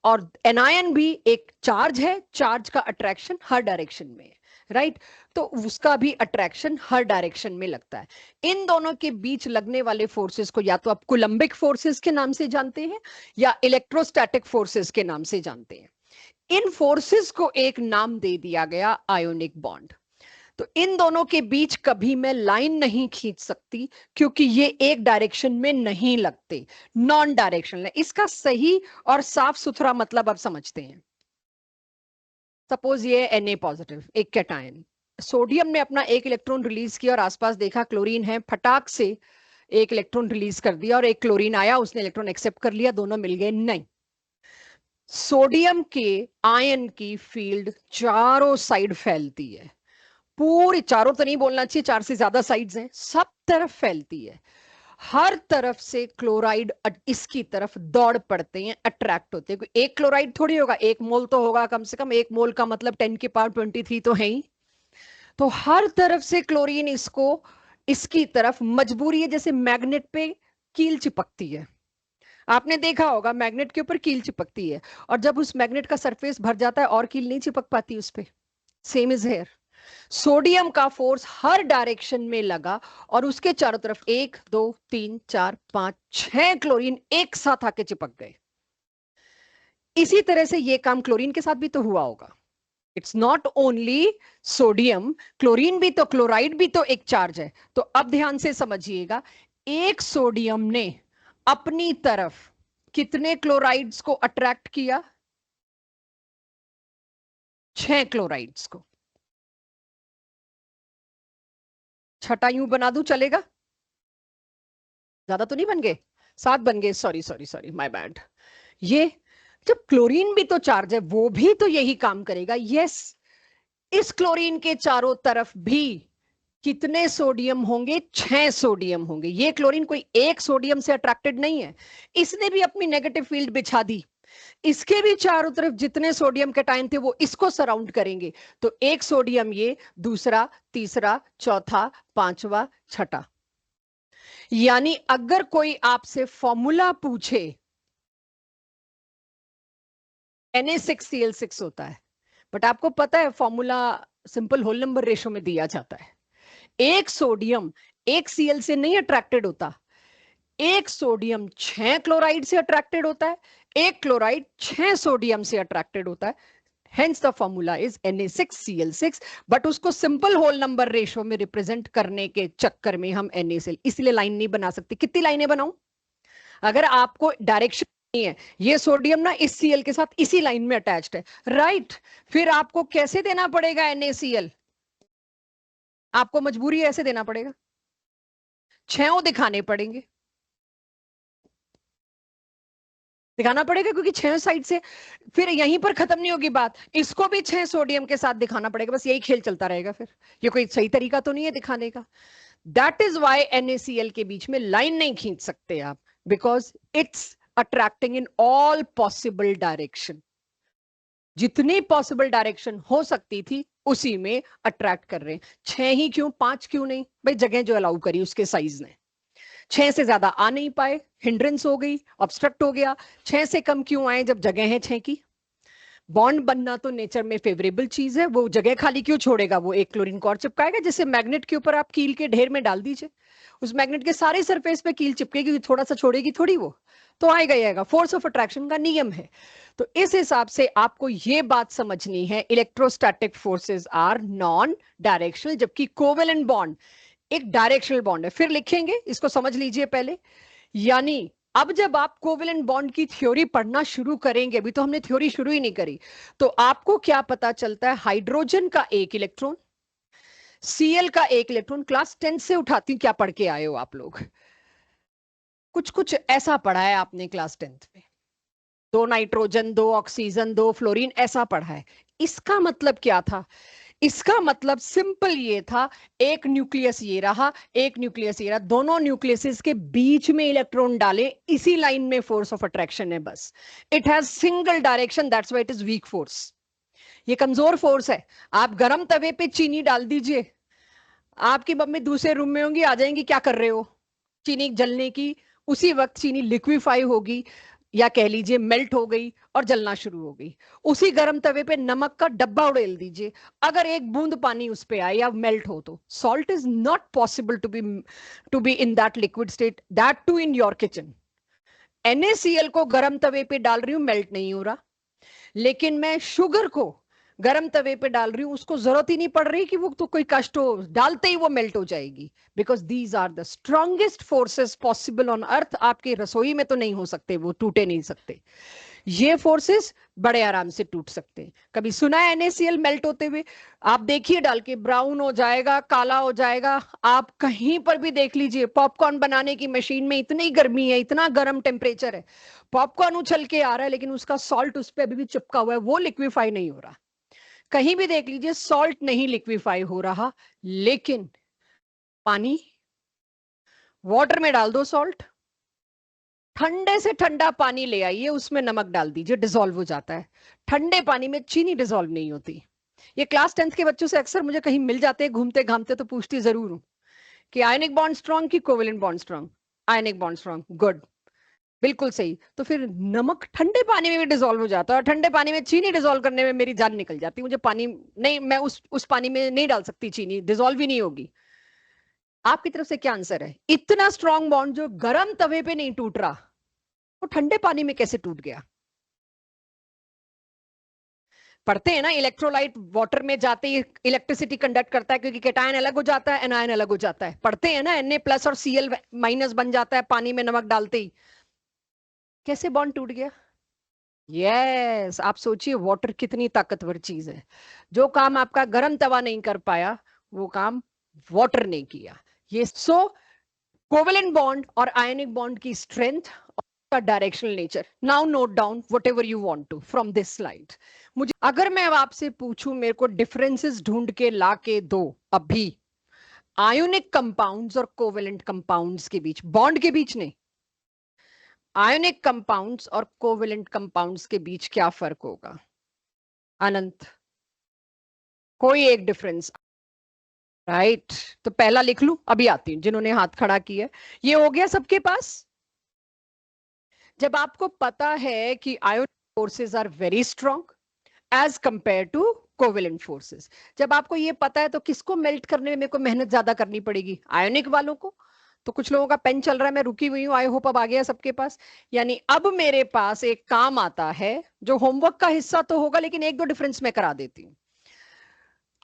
और एनायन भी एक चार्ज है, चार्ज का अट्रैक्शन हर डायरेक्शन में है, राइट? तो उसका भी अट्रैक्शन हर डायरेक्शन में लगता है। इन दोनों के बीच लगने वाले फोर्सेस को या तो आप कूलम्बिक फोर्सेस के नाम से जानते हैं या इलेक्ट्रोस्टैटिक फोर्सेस के नाम से जानते हैं। इन फोर्सेस को एक नाम दे दिया गया आयोनिक बॉन्ड। तो इन दोनों के बीच कभी मैं लाइन नहीं खींच सकती, क्योंकि ये एक डायरेक्शन में नहीं लगते, नॉन डायरेक्शनल है। इसका सही और साफ सुथरा मतलब आप समझते हैं। सपोज ये Na पॉजिटिव, एक कैटायन, सोडियम ने अपना एक इलेक्ट्रॉन रिलीज किया और आसपास देखा क्लोरीन है, फटाक से एक इलेक्ट्रॉन रिलीज कर दिया और एक क्लोरीन आया, उसने इलेक्ट्रॉन एक्सेप्ट कर लिया, दोनों मिल गए। नहीं, सोडियम के आयन की फील्ड चारों साइड फैलती है, पूरी, चारों तो नहीं बोलना चाहिए, 4 से ज्यादा साइड्स हैं, सब तरफ फैलती है। हर तरफ से क्लोराइड इसकी तरफ दौड़ पड़ते हैं, अट्रैक्ट होते हैं। एक क्लोराइड थोड़ी होगा, 1 मोल तो होगा कम से कम। 1 मोल का मतलब 10 की पावर 23 तो है ही। तो हर तरफ से क्लोरीन इसको, इसकी तरफ मजबूरी है, जैसे मैग्नेट पे कील चिपकती है। आपने देखा होगा मैग्नेट के ऊपर कील चिपकती है, और जब उस मैग्नेट का सरफेस भर जाता है और कील नहीं चिपक पाती उस पर। सेम इज हेयर, सोडियम का फोर्स हर डायरेक्शन में लगा और उसके चारों तरफ 1 2 3 4 5 6 क्लोरीन एक साथ आके चिपक गए। इसी तरह से ये काम क्लोरीन के साथ भी तो हुआ होगा। It's not only sodium, chlorine भी तो, क्लोराइड भी तो एक चार्ज है। तो अब ध्यान से समझिएगा, एक सोडियम ने अपनी तरफ कितने क्लोराइड्स को अट्रैक्ट किया? 6 क्लोराइड्स को। छठा यूं बना दूं चलेगा? ज्यादा तो नहीं बन गए, 7 बन गए, sorry sorry sorry, my bad. ये जब क्लोरीन भी तो चार्ज है, वो भी तो यही काम करेगा। यस, इस क्लोरीन के चारों तरफ भी कितने सोडियम होंगे? 6 सोडियम होंगे। ये क्लोरीन कोई एक सोडियम से अट्रैक्टेड नहीं है, इसने भी अपनी नेगेटिव फील्ड बिछा दी। इसके भी चारों तरफ जितने सोडियम कैटायन थे वो इसको सराउंड करेंगे। तो एक सोडियम ये, दूसरा, तीसरा, चौथा, पांचवा, छठा। यानी अगर कोई आपसे फॉर्मूला पूछे, Na6Cl6 होता है, बट आपको पता है formula simple whole number ratio में दिया जाता है। एक सोडियम एक Cl से नहीं अट्रैक्टेड होता, एक सोडियम 6 क्लोराइड से अट्रैक्टेड होता है, एक क्लोराइड 6 सोडियम से अट्रैक्टेड होता है। Hence the formula is Na6Cl6, but उसको सिंपल होल नंबर रेशो में रिप्रेजेंट करने के चक्कर में हम NaCl, इसलिए लाइन नहीं बना सकते। कितनी लाइनें बनाऊं? अगर आपको डायरेक्शन नहीं है, ये सोडियम ना इस Cl के साथ इसी लाइन में अटैच्ड है, राइट? फिर आपको कैसे देना पड़ेगा NaCl? आपको मजबूरी ऐसे देना पड़ेगा, 6 दिखाने पड़ेंगे, दिखाना पड़ेगा, क्योंकि 6 साइड से। फिर यहीं पर खत्म नहीं होगी बात, इसको भी 6 सोडियम के साथ दिखाना पड़ेगा। बस यही खेल चलता रहेगा। फिर ये कोई सही तरीका तो नहीं है दिखाने का। दैट इज वाई NaCl के बीच में लाइन नहीं खींच सकते आप। Because it's attracting in all possible direction, जितनी पॉसिबल डायरेक्शन हो सकती थी उसी में अट्रैक्ट कर रहे हैं। 6 ही क्यों, 5 क्यों नहीं भाई, जगह जो अलाउ करी उसके साइज ने, 6 से ज्यादा आ नहीं पाए, हिंड्रेंस हो गई, ऑब्स्ट्रक्ट हो गया। 6 से कम क्यों आए जब जगह है 6 की? बॉन्ड बनना तो नेचर में फेवरेबल चीज है, वो जगह खाली क्यों छोड़ेगा? वो एक क्लोरीन कॉर चिपकाएगा, जैसे मैग्नेट के ऊपर आप कील के ढेर में डाल दीजिए, उस मैग्नेट के सारे सरफेस पे कील चिपकेगी, थोड़ा सा छोड़ेगी थोड़ी, वो तो आएगा ही आएगा, फोर्स ऑफ अट्रैक्शन का नियम है। तो इस हिसाब से आपको ये बात समझनी है, electrostatic forces are non directional, जबकि कोवेलेंट बॉन्ड एक डायरेक्शनल बॉन्ड है। फिर लिखेंगे, इसको समझ लीजिए पहले। यानी अब जब आप कोवेलेंट बॉन्ड की थ्योरी पढ़ना शुरू करेंगे, अभी तो हमने थ्योरी शुरू ही नहीं करी, तो आपको क्या पता चलता है? हाइड्रोजन का एक इलेक्ट्रॉन, Cl का एक इलेक्ट्रॉन, क्लास 10 से उठाती हूं, क्या पढ़ के आए हो आप लोग? कुछ कुछ ऐसा पढ़ा है आपने क्लास 10th में, 2 नाइट्रोजन, 2 ऑक्सीजन, 2 फ्लोरीन, ऐसा पढ़ा है। इसका मतलब क्या था? इसका मतलब सिंपल ये था, एक न्यूक्लियस ये रहा, एक न्यूक्लियस ये रहा, दोनों न्यूक्लियस के बीच में इलेक्ट्रॉन डाले, इसी लाइन में फोर्स ऑफ अट्रैक्शन है बस। It has single direction, that's why it is weak force. ये कमजोर फोर्स है। आप गरम तवे पे चीनी डाल दीजिए, आपकी मम्मी दूसरे रूम में होंगी, आ जाएंगी, क्या कर रहे हो? चीनी जलने की, उसी वक्त चीनी लिक्विफाई होगी, या कह लीजिए मेल्ट हो गई और जलना शुरू हो गई। उसी गर्म तवे पे नमक का डब्बा उड़ेल दीजिए, अगर एक बूंद पानी उस पे आए या मेल्ट हो, तो salt is not possible to be in that liquid state, that too in your kitchen. NaCl को गर्म तवे पे डाल रही हूं, मेल्ट नहीं हो रहा, लेकिन मैं शुगर को गरम तवे पे डाल रही हूं, उसको जरूरत ही नहीं पड़ रही कि वो तो कोई कष्ट हो, डालते ही वो मेल्ट हो जाएगी। Because these are the strongest forces possible on earth. आपकी रसोई में तो नहीं हो सकते, वो टूटे नहीं सकते। ये फोर्सेस बड़े आराम से टूट सकते हैं। कभी सुना है NaCl मेल्ट होते हुए? आप देखिए, डाल के ब्राउन हो जाएगा, काला हो जाएगा। आप कहीं पर भी देख लीजिए, पॉपकॉर्न बनाने की मशीन में इतनी गर्मी है, इतना गर्म टेम्परेचर है, पॉपकॉर्न उछल के आ रहा है, लेकिन उसका सॉल्ट उस पर अभी भी चिपका हुआ है, वो लिक्विफाई नहीं हो रहा। कहीं भी देख लीजिए, सॉल्ट नहीं लिक्विफाई हो रहा। लेकिन पानी, वाटर में डाल दो सॉल्ट, ठंडे से ठंडा पानी ले आइए, उसमें नमक डाल दीजिए, डिसॉल्व हो जाता है। ठंडे पानी में चीनी डिसॉल्व नहीं होती। ये क्लास 10th के बच्चों से अक्सर मुझे कहीं मिल जाते हैं घूमते घामते, तो पूछती जरूर हूं कि आयनिक बॉन्ड स्ट्रॉन्ग कि covalent bond strong? Ionic bond strong, good, बिल्कुल सही। तो फिर नमक ठंडे पानी में भी डिसॉल्व हो जाता है, और ठंडे पानी में चीनी डिसॉल्व करने में मेरी जान निकल जाती, मुझे पानी नहीं, मैं उस पानी में नहीं डाल सकती, चीनी डिसॉल्व ही नहीं होगी। आपकी तरफ से क्या आंसर है? इतना स्ट्रॉन्ग बॉन्ड जो गर्म तवे पे नहीं टूट रहा, वो ठंडे पानी में कैसे टूट गया? पढ़ते हैं ना, इलेक्ट्रोलाइट वाटर में जाते ही इलेक्ट्रिसिटी कंडक्ट करता है, क्योंकि कैटायन अलग हो जाता है, एनायन अलग हो जाता है। पढ़ते हैं ना, Na+ और Cl- बन जाता है पानी में नमक डालते ही। कैसे बॉन्ड टूट गया? यस, आप सोचिए वाटर कितनी ताकतवर चीज है। जो काम आपका गर्म तवा नहीं कर पाया, वो काम वाटर ने किया। ये सो कोवेलेंट बॉन्ड और आयनिक बॉन्ड की स्ट्रेंथ और directional nature. Now note down whatever you want to from this slide. मुझे अगर मैं अब आपसे पूछूं, मेरे को डिफरेंसेस ढूंढ के ला के दो अभी, आयोनिक कंपाउंड्स और कोवेलेंट कंपाउंड्स के बीच, बॉन्ड के बीच नहीं, आयोनिक कंपाउंड्स और कोवेलेंट कंपाउंड्स के बीच क्या फर्क होगा? अनंत, कोई एक डिफरेंस? राइट, तो पहला लिख लूं, अभी आती हूं, जिन्होंने हाथ खड़ा किया। ये हो गया सबके पास? जब आपको पता है कि ionic forces are very strong as compare to covalent forces, जब आपको ये पता है, तो किसको मेल्ट करने में मेरे को मेहनत ज्यादा करनी पड़ेगी? आयोनिक वालों को। तो कुछ लोगों का पेन चल रहा है, मैं रुकी हुई हूँ, आई होप अब आ गया सबके पास। यानी अब मेरे पास एक काम आता है, जो होमवर्क का हिस्सा तो होगा, लेकिन एक दो डिफरेंस मैं करा देती हूँ।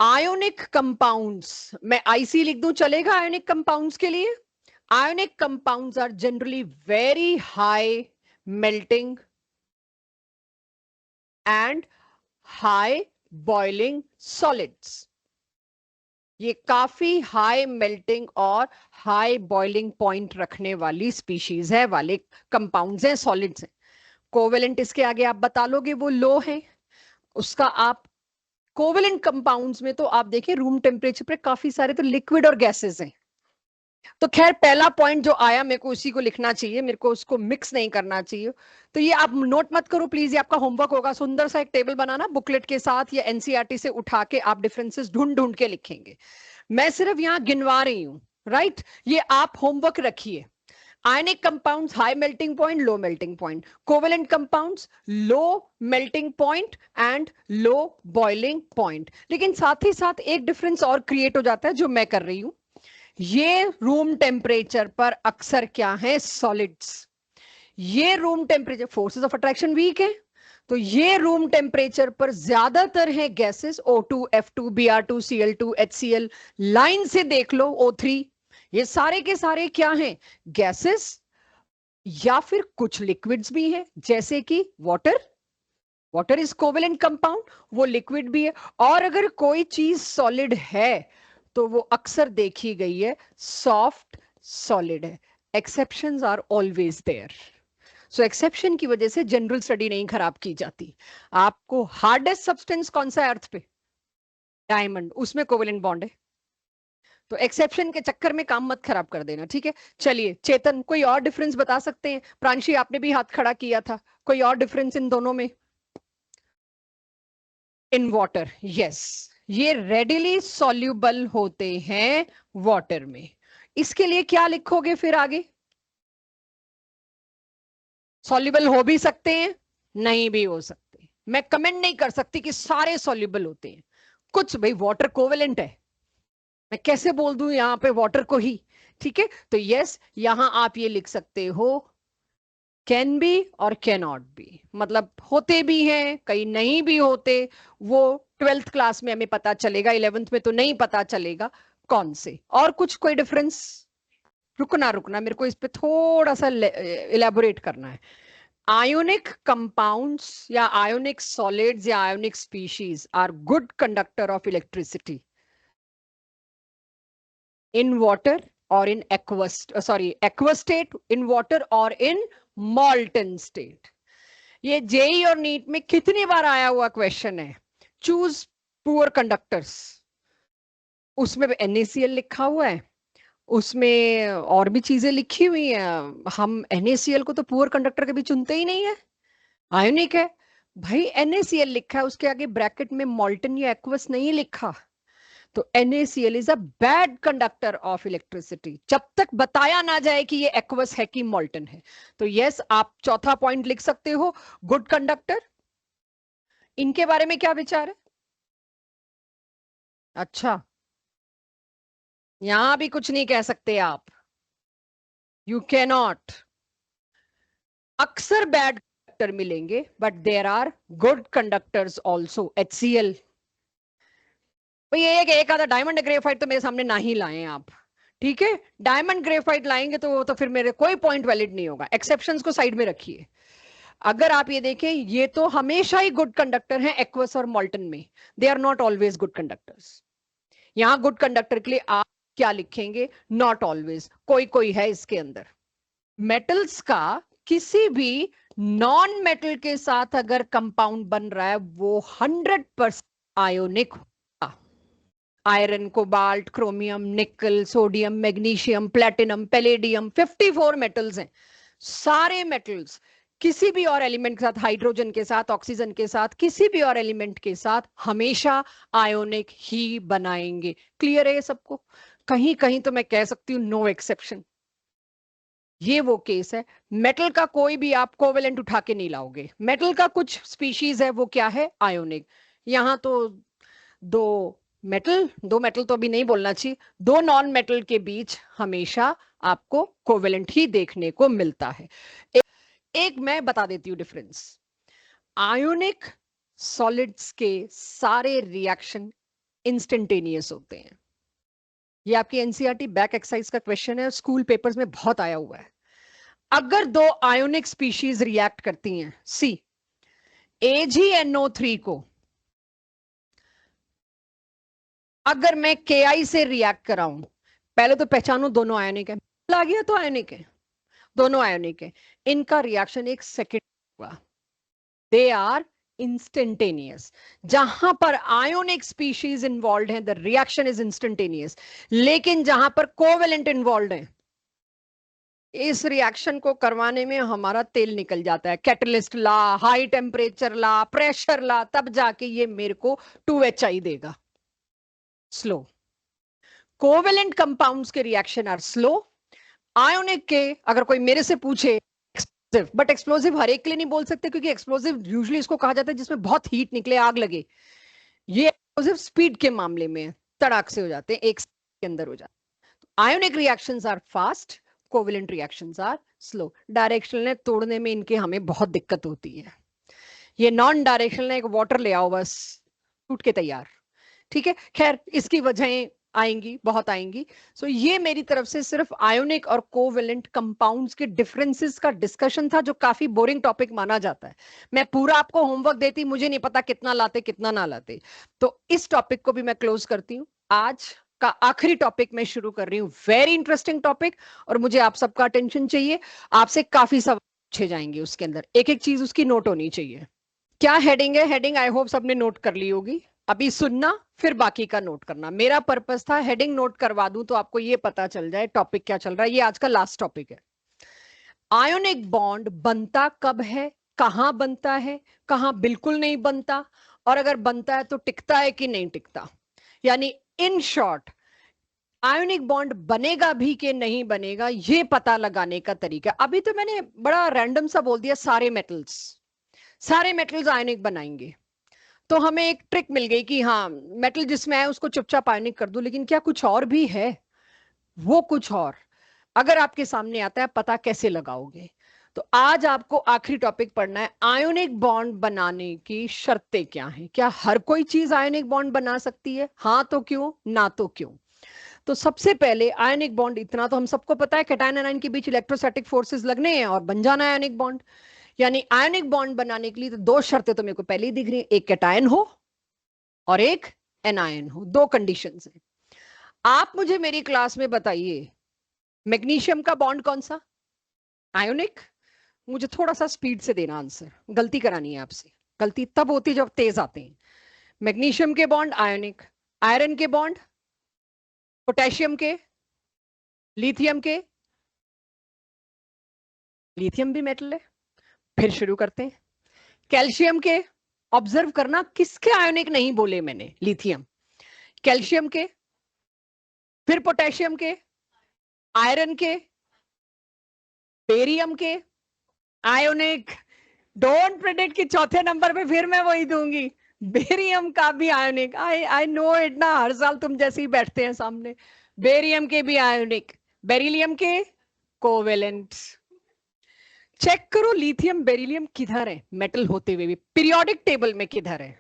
आयोनिक कंपाउंड्स, मैं आईसी लिख दूं, चलेगा? आयोनिक कंपाउंड्स के लिए, ionic compounds are generally very high melting and high boiling solids. ये काफी हाई मेल्टिंग और हाई बॉइलिंग पॉइंट रखने वाली स्पीशीज है, वाले कंपाउंड्स हैं, सॉलिड्स हैं। कोवेलेंट इसके आगे आप बता लोगे वो लो है, उसका आप कोवेलेंट कंपाउंड्स में तो आप देखिए रूम टेम्परेचर पे काफी सारे तो लिक्विड और गैसेस हैं, तो खैर पहला पॉइंट जो आया मेरे को उसी को लिखना चाहिए, मेरे को उसको मिक्स नहीं करना चाहिए। तो ये आप नोट मत करो प्लीज, ये आपका होमवर्क होगा। सुंदर सा एक टेबल बनाना बुकलेट के साथ या एनसीईआरटी से उठा के आप डिफरेंसेस ढूंढ ढूंढ के लिखेंगे। मैं सिर्फ यहां गिनवा रही हूं, राइट। ये आप होमवर्क रखिए। Ionic compounds high melting point, low melting point. Covalent compounds low melting point and low boiling point. लेकिन साथ ही साथ एक डिफरेंस और क्रिएट हो जाता है जो मैं कर रही हूं। ये रूम टेम्परेचर पर अक्सर क्या है, सॉलिड्स। ये room temperature, forces of attraction weak है, तो ये रूम टेम्परेचर पर ज्यादातर है gases, O2, F2, Br2, Cl2, HCl। Line से देख लो O3, ये सारे के सारे क्या हैं, गैसेस, या फिर कुछ लिक्विड्स भी हैं जैसे कि water. Water is covalent compound, वो लिक्विड भी है। और अगर कोई चीज सॉलिड है तो वो अक्सर देखी गई है सॉफ्ट सॉलिड है। Exceptions are always there. So exception की वजह से जनरल स्टडी नहीं खराब की जाती। आपको हार्डेस्ट सब्सटेंस कौन सा है अर्थ पे, डायमंड, उसमें कोवेलेंट बॉन्ड है। तो एक्सेप्शन के चक्कर में काम मत खराब कर देना, ठीक है। चलिए चेतन, कोई और डिफरेंस बता सकते हैं? प्रांशी आपने भी हाथ खड़ा किया था, कोई और डिफरेंस इन दोनों में? इन वाटर, यस, ये रेडिली सॉल्यूबल होते हैं वाटर में। इसके लिए क्या लिखोगे फिर आगे? सॉल्यूबल हो भी सकते हैं, नहीं भी हो सकते। मैं कमेंट नहीं कर सकती कि सारे सॉल्यूबल होते हैं, कुछ भाई वाटर कोवेलेंट है, मैं कैसे बोल दूं यहां पे वाटर को ही, ठीक है। तो यस, यहां आप ये लिख सकते हो कैन बी और कैन नॉट बी, मतलब होते भी हैं कहीं नहीं भी होते। वो 12th क्लास में हमें पता चलेगा, 11th में तो नहीं पता चलेगा कौन से। और कुछ कोई डिफरेंस? रुकना रुकना, मेरे को इस पे थोड़ा सा इलेबोरेट करना है। आयोनिक कंपाउंड्स या आयोनिक सॉलिड्स या ionic species are good conductor of electricity in water or in aqueous state, in water or in molten state। ये जेई और नीट में कितनी बार आया हुआ क्वेश्चन है, चूज पुअर कंडक्टर्स। उसमें NaCl लिखा हुआ है, उसमें और भी चीजें लिखी हुई हैं। हम NaCl को तो पुअर कंडक्टर कभी चुनते ही नहीं है, आयोनिक है। भाई NaCl लिखा है, उसके आगे ब्रैकेट में मॉल्टन या एक्वस नहीं लिखा, तो NaCl is a bad conductor of electricity, जब तक बताया ना जाए कि ये एक्वस है कि मॉल्टन है। तो यस, आप चौथा पॉइंट लिख सकते हो, गुड कंडक्टर। इनके बारे में क्या विचार है? अच्छा, यहां भी कुछ नहीं कह सकते आप, यू कैन नॉट। अक्सर बैड कंडक्टर मिलेंगे but there are good conductors also. HCl, ये एक आधा डायमंड ग्रेफाइट तो मेरे सामने ना ही लाएं आप, ठीक है। डायमंड ग्रेफाइट लाएंगे तो फिर मेरे कोई पॉइंट वैलिड नहीं होगा। एक्सेप्शंस को साइड में रखिए। अगर आप ये देखें, ये तो हमेशा ही गुड कंडक्टर हैं एक्वस और मॉल्टन में, they are not always good conductors. यहां गुड कंडक्टर के लिए आप क्या लिखेंगे? नॉट ऑलवेज, कोई कोई है इसके अंदर। मेटल्स का किसी भी नॉन मेटल के साथ अगर कंपाउंड बन रहा है वो 100% आयोनिक होगा। आयरन, कोबाल्ट, क्रोमियम, निकल, sodium, magnesium, platinum, palladium, 54 metals हैं। सारे मेटल्स किसी भी और एलिमेंट के साथ, हाइड्रोजन के साथ, ऑक्सीजन के साथ, किसी भी और एलिमेंट के साथ हमेशा आयोनिक ही बनाएंगे। क्लियर है ये सबको? कहीं कहीं तो मैं कह सकती हूं नो एक्सेप्शन। ये वो केस है, मेटल का कोई भी आप कोवेलेंट उठा के नहीं लाओगे। मेटल का कुछ स्पीशीज है वो क्या है, आयोनिक। यहां तो दो दो मेटल तो अभी नहीं बोलना चाहिए, दो नॉन मेटल के बीच हमेशा आपको कोवेलेंट ही देखने को मिलता है। एक मैं बता देती हूँ डिफरेंस। आयोनिक सॉलिड्स के सारे रिएक्शन इंस्टेंटेनियस होते हैं। ये आपकी एनसीईआरटी बैक एक्सरसाइज का क्वेश्चन है, स्कूल पेपर्स में बहुत आया हुआ है। अगर दो आयोनिक स्पीशीज रिएक्ट करती हैं, सी AgNO3 को अगर मैं Ki से रिएक्ट कराऊं, पहले तो पहचानो दोनों आयोनिक है, आ गया तो आयोनिक है, दोनों आयोनिक है। इनका रिएक्शन एक सेकेंड हुआ, दे आर इंस्टेंटेनियस। जहां पर आयोनिक स्पीशीज इन्वॉल्व है द रिएक्शन इज इंस्टेंटेनियस, लेकिन जहां पर कोवेलेंट इन्वॉल्व है इस रिएक्शन को करवाने में हमारा तेल निकल जाता है। कैटलिस्ट ला, हाई टेम्परेचर ला, प्रेशर ला, तब जाके ये मेरे को 2HI देगा। स्लो। कोवेलेंट कंपाउंड्स के रिएक्शन आर स्लो। आयोनिक के अगर कोई मेरे से पूछे बट एक्सप्लोसिव हर एक के लिए नहीं बोल सकते, क्योंकि एक्सप्लोसिव यूजुअली इसको कहा जाता है जिसमें बहुत हीट निकले, आग लगे। ये एक्सप्लोसिव स्पीड के मामले में तड़ाक से हो जाते हैं, एक के अंदर हो जाते हैं। Ionic reactions are fast, covalent reactions are slow. Directional है, तोड़ने में इनके हमें बहुत दिक्कत होती है। ये नॉन डायरेक्शनल है, एक वाटर ले आओ बस, टूट के तैयार। ठीक है, खैर इसकी वजहें आएंगी, बहुत आएंगी। सो ये मेरी तरफ से सिर्फ आयोनिक और कोवेलेंट कंपाउंड्स के डिफरेंसेस का डिस्कशन था, जो काफी बोरिंग टॉपिक माना जाता है। मैं पूरा आपको होमवर्क देती, मुझे नहीं पता कितना लाते कितना ना लाते। तो इस टॉपिक को भी मैं क्लोज करती हूँ। आज का आखिरी टॉपिक मैं शुरू कर रही हूँ, वेरी इंटरेस्टिंग टॉपिक, और मुझे आप सबका अटेंशन चाहिए। आपसे काफी सवाल पूछे जाएंगे, उसके अंदर एक एक चीज उसकी नोट होनी चाहिए। क्या हेडिंग है? हेडिंग आई होप सबने नोट कर ली होगी। अभी सुनना, फिर बाकी का नोट करना। मेरा पर्पस था हेडिंग नोट करवा दूं तो आपको ये पता चल जाए टॉपिक क्या चल रहा है। ये आज का लास्ट टॉपिक है। आयोनिक बॉन्ड बनता कब है, कहां बनता है, कहां बिल्कुल नहीं बनता, और अगर बनता है तो टिकता है कि नहीं टिकता। यानी इन शॉर्ट, आयोनिक बॉन्ड बनेगा भी कि नहीं बनेगा, ये पता लगाने का तरीका। अभी तो मैंने बड़ा रैंडम सा बोल दिया, सारे मेटल्स आयोनिक बनाएंगे। तो हमें एक ट्रिक मिल गई कि हाँ, मेटल जिसमें है उसको चुपचाप आयनिक कर दो। लेकिन क्या कुछ और भी है? वो कुछ और अगर आपके सामने आता है, पता कैसे लगाओगे? तो आज आपको आखिरी टॉपिक पढ़ना है, आयोनिक बॉन्ड बनाने की शर्तें क्या हैं। क्या हर कोई चीज आयोनिक बॉन्ड बना सकती है? हाँ तो क्यों, ना तो क्यों। तो सबसे पहले आयोनिक बॉन्ड, इतना तो हम सबको पता है, कैटायन एनायन के बीच इलेक्ट्रोस्टैटिक फोर्सेस लगने हैं और बन जाना है आयोनिक बॉन्ड। यानी आयोनिक बॉन्ड बनाने के लिए तो दो शर्तें तो मेरे को पहले ही दिख रही है, एक कैटायन हो और एक एनायन हो। दो कंडीशंस हैं। आप मुझे मेरी क्लास में बताइए, मैग्नीशियम का बॉन्ड कौन सा? आयोनिक। मुझे थोड़ा सा स्पीड से देना आंसर, गलती करानी है आपसे। गलती तब होती जब तेज आते हैं। मैग्नीशियम के बॉन्ड आयोनिक, आयरन के बॉन्ड, पोटेशियम के, लिथियम के। लिथियम भी मेटल है। फिर शुरू करते हैं। कैल्शियम के, ऑब्जर्व करना किसके आयोनिक नहीं बोले मैंने, लिथियम, कैल्शियम के, फिर पोटेशियम के, आयरन के, बेरियम के आयोनिक। डोंट प्रेडिक्ट कि चौथे नंबर पे फिर मैं वही दूंगी। बेरियम का भी आयोनिक। आई नो इट ना, हर साल तुम जैसे ही बैठते हैं सामने। बेरियम के भी आयोनिक, बेरिलियम के कोवेलेंट। चेक करो लिथियम बेरिलियम किधर है मेटल होते हुए भी, पीरियोडिक टेबल में किधर है?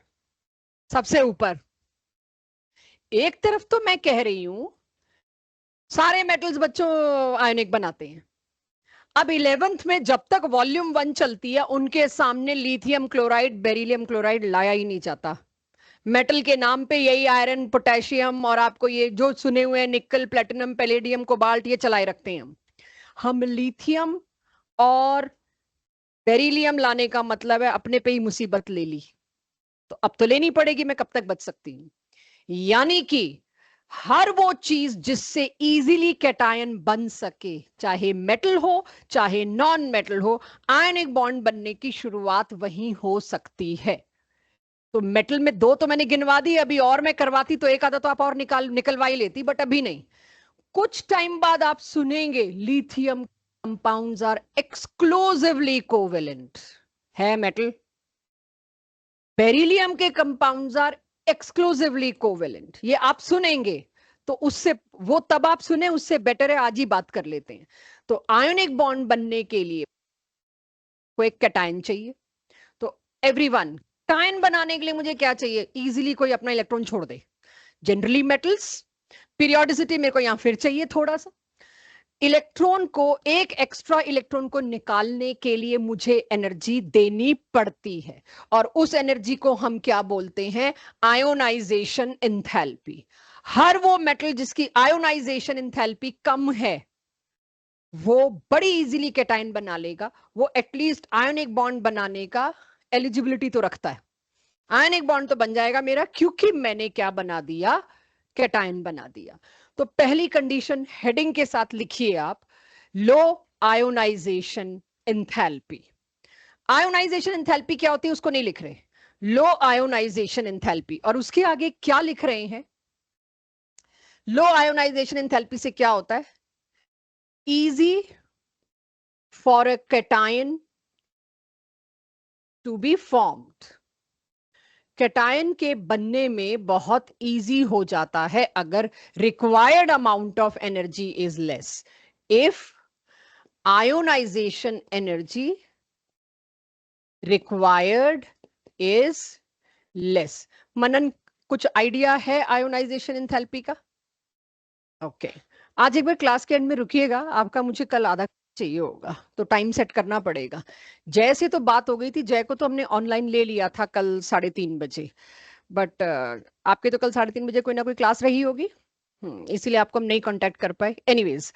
सबसे ऊपर। एक तरफ तो मैं कह रही हूं सारे मेटल्स बच्चों आयोनिक बनाते हैं। अब 11th में जब तक वॉल्यूम 1 चलती है, उनके सामने लिथियम क्लोराइड, बेरिलियम क्लोराइड लाया ही नहीं जाता। मेटल के नाम पे यही आयरन, पोटेशियम, और आपको ये जो सुने हुए हैं निकल, प्लेटिनम, पैलेडियम, कोबाल्ट, ये चलाए रखते हैं हम लिथियम और बेरिलियम लाने का मतलब है अपने पे ही मुसीबत ले ली। तो अब तो लेनी पड़ेगी, मैं कब तक बच सकती हूँ? यानी कि हर वो चीज जिससे इजीली कैटायन बन सके, चाहे मेटल हो चाहे नॉन मेटल हो, आयनिक बॉन्ड बनने की शुरुआत वहीं हो सकती है। तो मेटल में दो तो मैंने गिनवा दी, अभी और मैं करवाती तो एक आधा तो आप और निकलवा ही लेती, बट अभी नहीं। कुछ टाइम बाद आप सुनेंगे lithium compounds are exclusively covalent है मेटल, बेरिलियम के कंपाउंड्स आर एक्सक्लूसिवली कोवेलेंट, ये आप सुनेंगे। तो उससे वो तब आप सुने, उससे बेटर है आज ही बात कर लेते हैं। तो आयोनिक बॉन्ड बनने के लिए को एक कैटायन चाहिए। तो एवरीवन, कैटायन बनाने के लिए मुझे क्या चाहिए? इजीली कोई अपना इलेक्ट्रॉन छोड़ दे। जनरली मेटल्स, पीरियोडिसिटी मेरे को यहां फिर चाहिए थोड़ा सा। इलेक्ट्रॉन को, एक एक्स्ट्रा इलेक्ट्रॉन को निकालने के लिए मुझे एनर्जी देनी पड़ती है, और उस एनर्जी को हम क्या बोलते हैं? Ionisation enthalpy. हर वो मेटल जिसकी आयोनाइजेशन एंथैल्पी कम है, वो बड़ी इजीली कैटायन बना लेगा। वो एटलीस्ट आयोनिक बॉन्ड बनाने का एलिजिबिलिटी तो रखता है, आयनिक बॉन्ड तो बन जाएगा मेरा, क्योंकि मैंने क्या बना दिया, कैटायन बना दिया। तो पहली कंडीशन हेडिंग के साथ लिखिए आप, low ionization enthalpy. Ionisation enthalpy क्या होती है उसको नहीं लिख रहे, लो आयोनाइजेशन एंथैल्पी। और उसके आगे क्या लिख रहे हैं, लो आयोनाइजेशन एंथैल्पी से क्या होता है, easy for a cation to be formed. Cation के बनने में बहुत इजी हो जाता है अगर required amount of energy is less, if ionisation energy required is less. Manan, कुछ आइडिया है आयोनाइजेशन एंथैल्पी का? ओके आज एक बार क्लास के एंड में रुकिएगा, आपका मुझे कल आधा चाहिए होगा तो टाइम सेट करना पड़ेगा। जय से तो बात हो गई थी, जय को तो हमने ऑनलाइन ले लिया था कल 3:30 बजे, बट आपके तो कल 3:30 बजे कोई ना कोई क्लास रही होगी, इसीलिए आपको हम नहीं कांटेक्ट कर पाए। एनीवेज,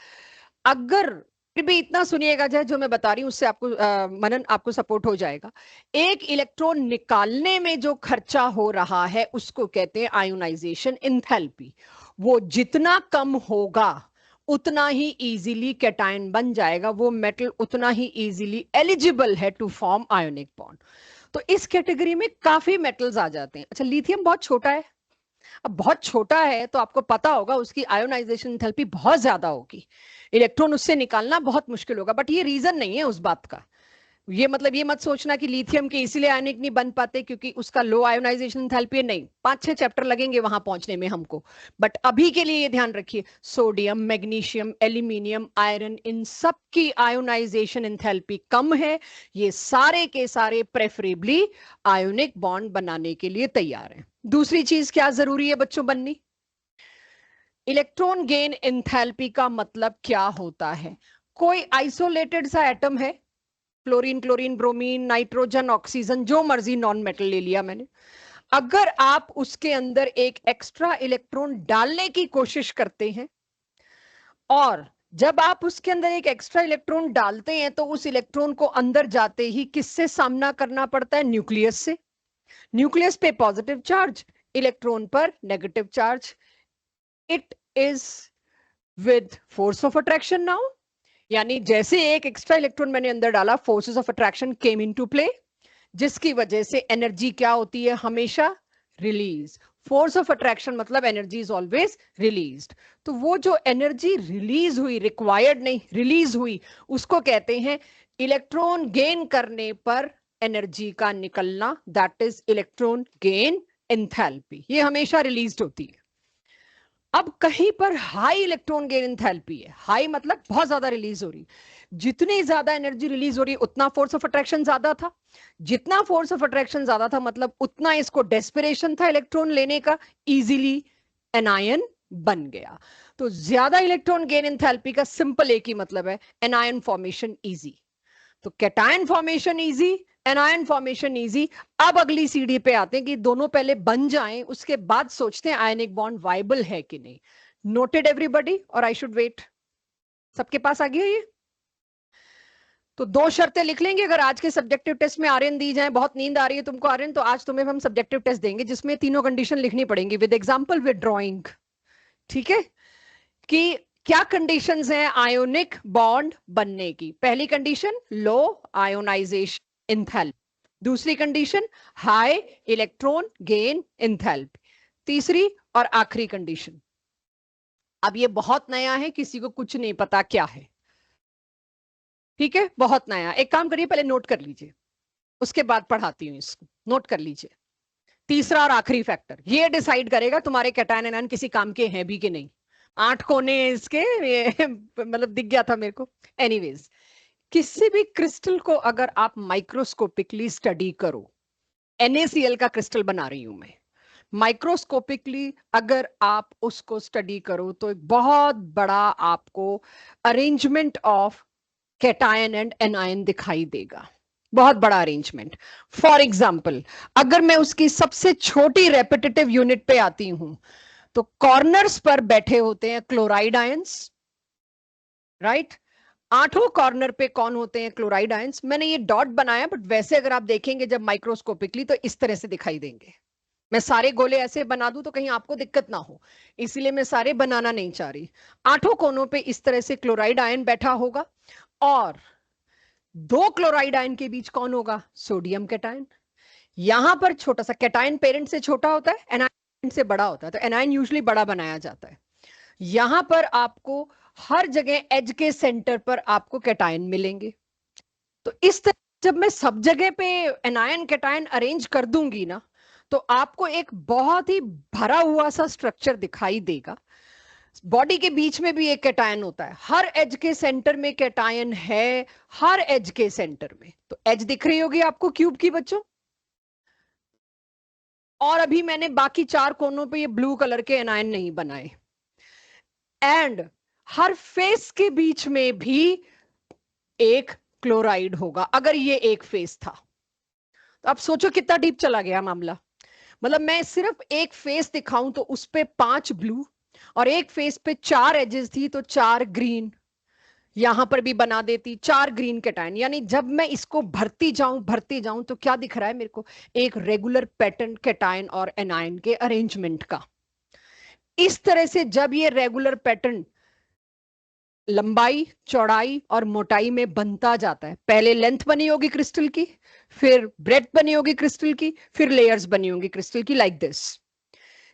अगर फिर भी इतना सुनिएगा जय, जो मैं बता रही हूँ उससे आपको मनन आपको सपोर्ट हो जाएगा। एक इलेक्ट्रॉन निकालने में जो खर्चा हो रहा है उसको कहते हैं आयोनाइजेशन एंथैल्पी। वो जितना कम होगा उतना ही इजीली कैटायन बन जाएगा, वो मेटल उतना ही इजीली एलिजिबल है टू फॉर्म आयोनिक बॉन्ड। तो इस कैटेगरी में काफी मेटल्स आ जाते हैं। अच्छा, लिथियम बहुत छोटा है, अब बहुत छोटा है तो आपको पता होगा उसकी आयोनाइजेशन एंथैल्पी बहुत ज्यादा होगी, इलेक्ट्रॉन उससे निकालना बहुत मुश्किल होगा। बट ये रीजन नहीं है उस बात का, ये मतलब ये मत सोचना कि लिथियम के इसीलिए आयनिक नहीं बन पाते क्योंकि उसका लो आयोनाइजेशन एंथैल्पी है, नहीं, 5-6 चैप्टर लगेंगे वहां पहुंचने में हमको। बट अभी के लिए ये ध्यान रखिए, सोडियम, मैग्नीशियम, एल्यूमिनियम, आयरन, इन सब की आयोनाइजेशन एंथैल्पी कम है, ये सारे के सारे प्रेफरेबली आयोनिक बॉन्ड बनाने के लिए तैयार हैं। दूसरी चीज क्या जरूरी है बच्चों बननी, इलेक्ट्रॉन गेन एंथैल्पी का मतलब क्या होता है। कोई आइसोलेटेड सा एटम है, chlorine, chlorine, bromine, nitrogen, oxygen, जो मर्जी नॉन मेटल ले लिया मैंने, अगर आप उसके अंदर एक एक्स्ट्रा इलेक्ट्रॉन डालने की कोशिश करते हैं, और जब आप उसके अंदर एक एक्स्ट्रा इलेक्ट्रॉन डालते हैं तो उस इलेक्ट्रॉन को अंदर जाते ही किससे सामना करना पड़ता है, न्यूक्लियस से। न्यूक्लियस पे पॉजिटिव चार्ज, इलेक्ट्रॉन पर negative charge, it is with force of attraction now, यानी जैसे एक एक्स्ट्रा इलेक्ट्रॉन मैंने अंदर डाला, forces of attraction came into play, जिसकी वजह से एनर्जी क्या होती है, हमेशा रिलीज। फोर्स ऑफ अट्रैक्शन मतलब एनर्जी इज ऑलवेज रिलीज्ड। तो वो जो एनर्जी रिलीज हुई, रिक्वायर्ड नहीं, रिलीज हुई, उसको कहते हैं इलेक्ट्रॉन गेन करने पर एनर्जी का निकलना, that is electron gain enthalpy, ये हमेशा रिलीज होती है। अब कहीं पर हाई इलेक्ट्रॉन गेन एंथैल्पी है, हाई मतलब बहुत ज्यादा रिलीज हो रही, जितनी ज्यादा एनर्जी रिलीज हो रही उतना फोर्स ऑफ अट्रैक्शन ज्यादा था, जितना फोर्स ऑफ अट्रैक्शन ज्यादा था मतलब उतना इसको डेस्पिरेशन था इलेक्ट्रॉन लेने का, इजीली एनायन बन गया। तो ज्यादा इलेक्ट्रॉन गेन एंथैल्पी का सिंपल एक ही मतलब है, एनायन फॉर्मेशन इजी। तो cation formation easy, anion formation easy. अब अगली सीढ़ी पे आते हैं कि दोनों पहले बन जाएं, उसके बाद सोचते हैं आयनिक बॉन्ड वाइबल है कि नहीं। नोटेड एवरीबॉडी, और आई शुड वेट, सबके पास आ गया ये? तो 2 शर्तें लिख लेंगे, अगर आज के सब्जेक्टिव टेस्ट में आर्यन दी जाए, बहुत नींद आ रही है तुमको आर्यन, तो आज तुम्हें हम सब्जेक्टिव टेस्ट देंगे जिसमें तीनों कंडीशन लिखनी पड़ेंगी, विद एग्जांपल, विद ड्राइंग। ठीक है, कि क्या कंडीशंस हैं आयोनिक बॉन्ड बनने की। पहली कंडीशन लो आयोनाइजेशन एंथैल्पी, दूसरी condition high electron gain enthalpy, तीसरी और आखिरी कंडीशन, अब ये बहुत नया है, किसी को कुछ नहीं पता क्या है, ठीक है, बहुत नया। एक काम करिए, पहले नोट कर लीजिए, उसके बाद पढ़ाती हूं इसको, नोट कर लीजिए। तीसरा और आखिरी फैक्टर ये डिसाइड करेगा तुम्हारे कैटायन एनायन किसी काम के हैं भी कि नहीं। 8 कोने इसके, ये मतलब दिख गया था मेरे को। एनीवेज, किसी भी क्रिस्टल को अगर आप माइक्रोस्कोपिकली स्टडी करो, NaCl का क्रिस्टल बना रही हूं मैं, माइक्रोस्कोपिकली अगर आप उसको स्टडी करो तो एक बहुत बड़ा आपको arrangement of cation and anion दिखाई देगा, बहुत बड़ा अरेंजमेंट। फॉर एग्जाम्पल, अगर मैं उसकी सबसे छोटी रेपिटेटिव यूनिट पे आती हूं तो कॉर्नर्स पर बैठे होते हैं क्लोराइड आयंस, राइट, 8 कॉर्नर पे कौन होते हैं? Chloride ions. मैंने ये डॉट बनाया, बट वैसे अगर आप देखेंगे जब माइक्रोस्कोपिकली तो इस तरह से दिखाई देंगे। मैं सारे गोले ऐसे बना दूं तो कहीं आपको दिक्कत ना हो, इसीलिए मैं सारे बनाना नहीं चाह रही। 8 कोनों पे इस तरह से क्लोराइड आयन बैठा होगा, और 2 क्लोराइड आयन के बीच कौन होगा? Sodium cation. यहां पर छोटा सा कैटायन पेरेंट से छोटा होता है, एनायन से बड़ा होता है, तो एनायन यूजुअली बड़ा बनाया जाता है। यहां पर आपको हर जगह एज के सेंटर पर आपको कैटायन मिलेंगे। तो इस तरह जब मैं सब जगह पे एनायन कैटायन अरेंज कर दूंगी ना, तो आपको एक बहुत ही भरा हुआ सा स्ट्रक्चर दिखाई देगा। बॉडी के बीच में भी एक कैटायन होता है, हर एज के सेंटर में कैटायन है, हर एज के सेंटर में। तो एज दिख रही होगी आपको क्यूब की बच्चों। और अभी मैंने बाकी 4 कोनों पे ये ब्लू कलर के एनायन नहीं बनाए। एंड हर फेस के बीच में भी एक क्लोराइड होगा, अगर ये एक फेस था। तो आप सोचो कितना डीप चला गया मामला। मतलब मैं सिर्फ एक फेस दिखाऊं तो उस पे 5 ब्लू, और एक फेस पे 4 एजेस थी तो 4 ग्रीन, यहां पर भी बना देती 4 ग्रीन कैटायन। यानी जब मैं इसको भरती जाऊं तो क्या दिख रहा है मेरे को? एक रेगुलर पैटर्न कैटायन और एनायन के अरेंजमेंट का। इस तरह से जब ये रेगुलर पैटर्न लंबाई, चौड़ाई और मोटाई में बनता जाता है, पहले लेंथ बनी होगी क्रिस्टल की, फिर ब्रेड्थ बनी होगी क्रिस्टल की, फिर लेयर्स बनी होंगी क्रिस्टल की, लाइक दिस।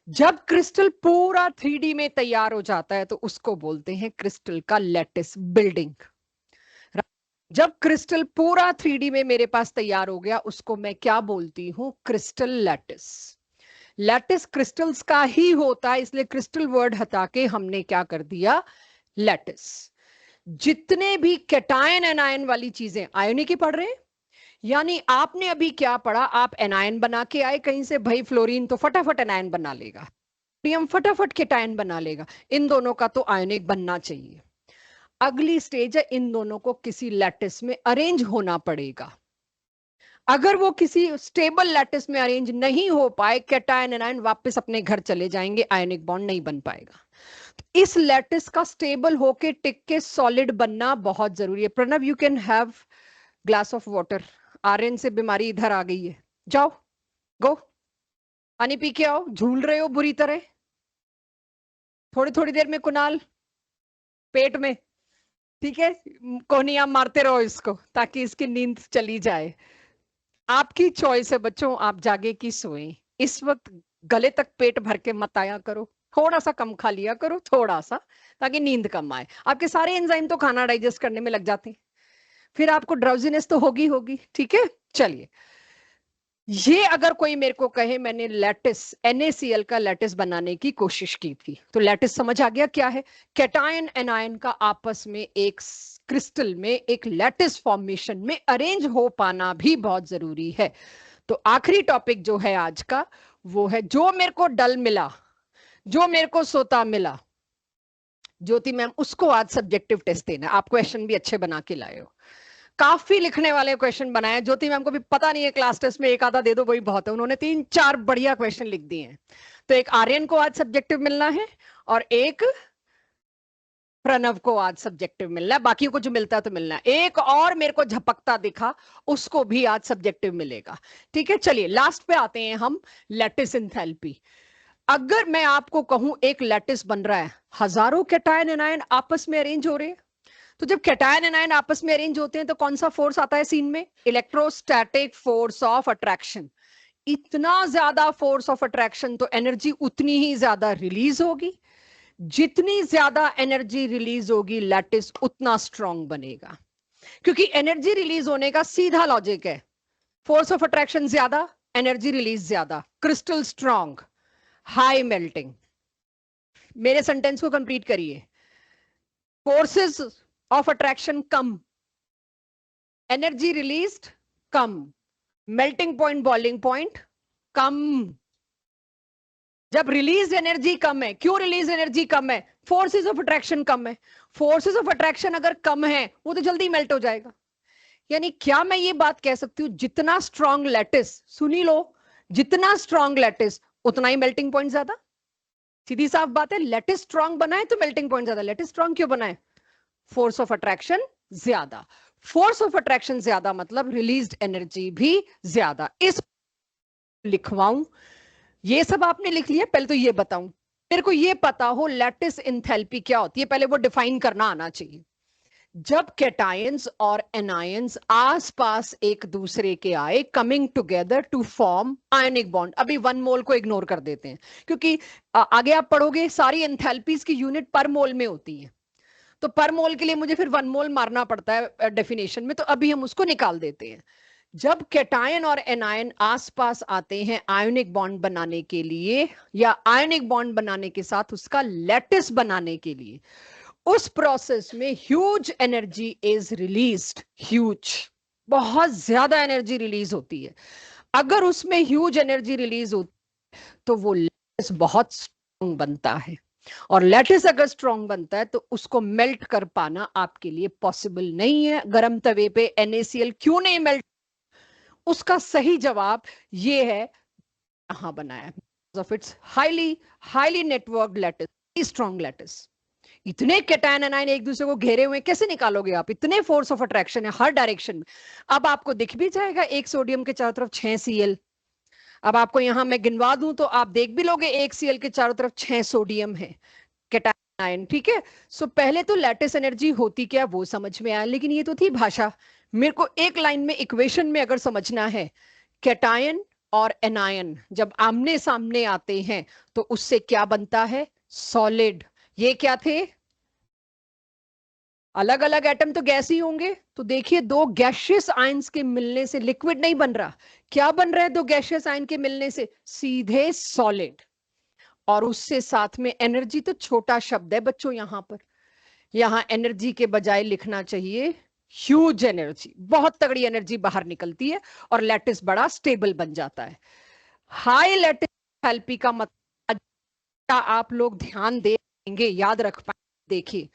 जब क्रिस्टल पूरा 3D में तैयार हो जाता है तो उसको बोलते हैं क्रिस्टल का लैटिस बिल्डिंग। जब क्रिस्टल पूरा 3D में मेरे पास तैयार हो गया, उसको मैं क्या बोलती हूं? Crystal lattice. लैटिस क्रिस्टल्स का ही होता है, इसलिए क्रिस्टल वर्ड हटा के हमने क्या कर दिया? लैटिस। जितने भी कैटायन एनायन वाली चीजें, आयोनिक ही पढ़ रहे हैं। यानी आपने अभी क्या पढ़ा? आप एनायन बना के आए कहीं से, भाई फ्लोरीन तो फटाफट एनायन बना लेगा, सोडियम फटाफट कैटायन बना लेगा, इन दोनों का तो आयोनिक बनना चाहिए। अगली स्टेज है, इन दोनों को किसी लैटिस में अरेंज होना पड़ेगा। अगर वो किसी स्टेबल लैटिस में अरेंज नहीं हो पाए, कैटायन एनायन वापस अपने घर चले जाएंगे, आयोनिक बॉन्ड नहीं बन पाएगा। इस लैटिस का स्टेबल होके टिक के सॉलिड बनना बहुत जरूरी है। Pranav, you can have glass of water. Aryan से बीमारी इधर आ गई है, जाओ, गो, पानी पी के आओ। झूल रहे हो बुरी तरह। थोड़ी थोड़ी देर में कुणाल, पेट में, ठीक है, कोहनिया मारते रहो इसको ताकि इसकी नींद चली जाए। आपकी चॉइस है बच्चों, आप जागे कि सोए। इस वक्त गले तक पेट भर के मत आया करो, थोड़ा सा कम खा लिया करो, थोड़ा सा, ताकि नींद कम आए। आपके सारे एंजाइम तो खाना डाइजेस्ट करने में लग जाते हैं, फिर आपको ड्राउजीनेस तो होगी होगी। ठीक है, चलिए। ये अगर कोई मेरे को कहे मैंने लैटिस, NaCl का लैटिस बनाने की कोशिश की थी, तो लैटिस समझ आ गया क्या है? कैटायन एनायन का आपस में एक क्रिस्टल में एक लैटिस फॉर्मेशन में अरेंज हो पाना भी बहुत जरूरी है। तो आखिरी टॉपिक जो है आज का, वो है जो मेरे को डल मिला, जो मेरे को सोता मिला। ज्योति मैम, उसको आज सब्जेक्टिव टेस्ट देना। आप क्वेश्चन भी अच्छे बना के लाए हो, काफी लिखने वाले क्वेश्चन बनाए। ज्योति मैम को भी पता नहीं है, क्लास टेस्ट में एक आधा दे दो वही बहुत है, उन्होंने 3-4 बढ़िया क्वेश्चन लिख दिए हैं। तो एक आर्यन को आज सब्जेक्टिव मिलना है, और एक प्रणव को आज सब्जेक्टिव मिलना है। बाकी को जो मिलता है तो मिलना है। एक और मेरे को झपकता दिखा, उसको भी आज सब्जेक्टिव मिलेगा। ठीक है, चलिए लास्ट पे आते हैं हम, लैटिस एंथैल्पी। अगर मैं आपको कहूं एक लैटिस बन रहा है, हजारों कैटायन एनायन आपस में अरेंज हो रहे हैं, तो जब कैटायन एनायन आपस में अरेंज होते हैं तो कौन सा फोर्स आता है सीन में? Electrostatic force of attraction. इतना ज्यादा फोर्स ऑफ अट्रैक्शन, तो एनर्जी उतनी ही ज्यादा रिलीज होगी। जितनी ज्यादा एनर्जी रिलीज होगी, लैटिस उतना स्ट्रांग बनेगा। क्योंकि एनर्जी रिलीज होने का सीधा लॉजिक है, फोर्स ऑफ अट्रैक्शन ज्यादा, एनर्जी रिलीज ज्यादा, क्रिस्टल स्ट्रांग, हाई मेल्टिंग। मेरे सेंटेंस को कंप्लीट करिए। फोर्सेस ऑफ अट्रैक्शन कम, एनर्जी रिलीज्ड कम, मेल्टिंग पॉइंट बॉइलिंग पॉइंट कम। जब रिलीज एनर्जी कम है, क्यों रिलीज एनर्जी कम है? फोर्सेस ऑफ अट्रैक्शन कम है। फोर्सेस ऑफ अट्रैक्शन अगर कम है, वो तो जल्दी मेल्ट हो जाएगा। यानी क्या मैं ये बात कह सकती हूं, जितना स्ट्रॉन्ग लैटिस, सुनी लो, जितना स्ट्रॉन्ग लैटिस उतना ही मेल्टिंग पॉइंट ज्यादा। सीधी साफ बात है, लैटिस स्ट्रॉन्ग बनाए तो मेल्टिंग पॉइंट ज्यादा। लैटिस स्ट्रॉन्ग क्यों बनाए? फोर्स ऑफ अट्रैक्शन ज्यादा, फोर्स ऑफ अट्रैक्शन ज्यादा मतलब रिलीज्ड एनर्जी भी ज्यादा। इस लिखवाऊं, ये सब आपने लिख लिया, पहले तो ये बताऊं, मेरे को ये पता हो लैटिस एंथैल्पी क्या होती है, पहले वो डिफाइन करना आना चाहिए। जब कैटायंस और एनायंस आसपास एक दूसरे के आए, coming together to form ionic bond. अभी 1 मोल को इग्नोर कर देते हैं, क्योंकि आगे आप पढ़ोगे सारी एंथैल्पीज की यूनिट पर मोल में होती है, तो पर मोल के लिए मुझे फिर 1 मोल मारना पड़ता है डेफिनेशन में, तो अभी हम उसको निकाल देते हैं। जब कैटायन और एनायन आसपास आते हैं आयोनिक बॉन्ड बनाने के लिए, या आयोनिक बॉन्ड बनाने के साथ उसका लैटिस बनाने के लिए, उस प्रोसेस में huge energy is released. Huge, बहुत ज्यादा एनर्जी रिलीज होती है। अगर उसमें ह्यूज एनर्जी रिलीज होती तो वो लैटिस बहुत स्ट्रॉन्ग बनता है, और लैटिस अगर स्ट्रॉन्ग बनता है तो उसको मेल्ट कर पाना आपके लिए पॉसिबल नहीं है। गर्म तवे पे NaCl क्यों नहीं मेल्ट, उसका सही जवाब ये है, यहां बनाया है, of its highly networked lattice, strong lattice. इतने कैटायन एनायन एक दूसरे को घेरे हुए कैसे निकालोगे आप, इतने फोर्स ऑफ अट्रैक्शन है हर डायरेक्शन में। अब आपको दिख भी जाएगा, एक सोडियम के चारों तरफ 6 Cl। अब आपको यहां मैं गिनवा दूं तो आप देख भी लोगे, एक Cl के चारों तरफ 6 सोडियम है कैटायन आयन, ठीक है। सो पहले तो लैटिस एनर्जी होती क्या वो समझ में आया, लेकिन ये तो थी भाषा। मेरे को एक लाइन में इक्वेशन में अगर समझना है, कैटायन और एनायन जब आमने सामने आते हैं तो उससे क्या बनता है, सॉलिड। ये क्या थे, अलग अलग एटम तो गैस ही होंगे, तो देखिए दो गैशियस आयंस के मिलने से लिक्विड नहीं बन रहा, क्या बन रहा है दो गैशियस आयन के मिलने से, सीधे सॉलिड। और उससे साथ में एनर्जी, तो छोटा शब्द है बच्चों यहां पर, यहां एनर्जी के बजाय लिखना चाहिए ह्यूज एनर्जी, बहुत तगड़ी एनर्जी बाहर निकलती है और लैटिस बड़ा स्टेबल बन जाता है। हाई लैटिस एंथैल्पी का मतलब आप लोग ध्यान देंगे, याद रख पाएंगे, देखिए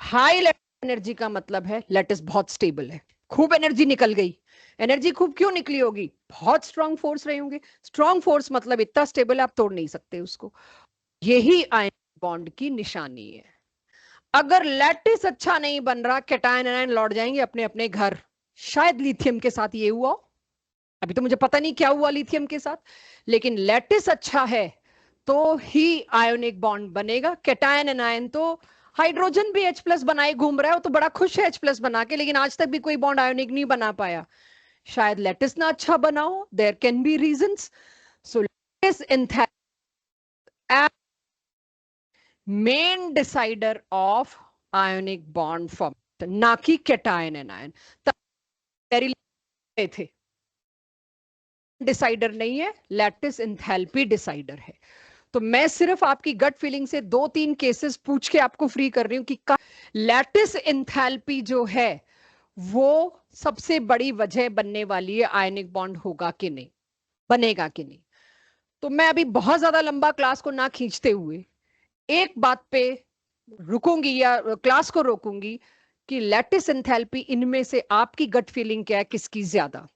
हाई लैटिस एनर्जी का मतलब है लैटिस बहुत स्टेबल है, खूब एनर्जी निकल गई। एनर्जी खूब क्यों निकली होगी, बहुत स्ट्रांग फोर्स रहे होंगे, स्ट्रांग फोर्स मतलब इतना स्टेबल आप तोड़ नहीं सकते उसको। यही आयन बॉन्ड की निशानी है। अगर लैटिस अच्छा नहीं बन रहा, कैटायन एनायन लौट जाएंगे अपने अपने घर। शायद लिथियम के साथ ये हुआ, अभी तो मुझे पता नहीं क्या हुआ लिथियम के साथ, लेकिन लैटिस अच्छा है तो ही आयोनिक बॉन्ड बनेगा। कैटायन एनायन तो हाइड्रोजन भी H+ बनाए घूम रहा है, वो तो बड़ा खुश है H+ बना के, लेकिन आज तक भी कोई बॉन्ड आयोनिक नहीं बना पाया। शायद लैटिस ना अच्छा बना हो, there can be reasons. So lattice main decider of ionic bond formation, ना कि कैटायन एनायन। थे डिसाइडर नहीं है, लैटिस एंथैल्पी डिसाइडर है। तो मैं सिर्फ आपकी गट फीलिंग से 2-3 केसेस पूछ के आपको फ्री कर रही हूं कि लैटिस एंथैल्पी जो है वो सबसे बड़ी वजह बनने वाली है आयनिक बॉन्ड होगा कि नहीं, बनेगा कि नहीं। तो मैं अभी बहुत ज्यादा लंबा क्लास को ना खींचते हुए एक बात पे रुकूंगी या क्लास को रोकूंगी कि लैटिस एंथैल्पी इनमें से आपकी गट फीलिंग क्या है, किसकी ज्यादा।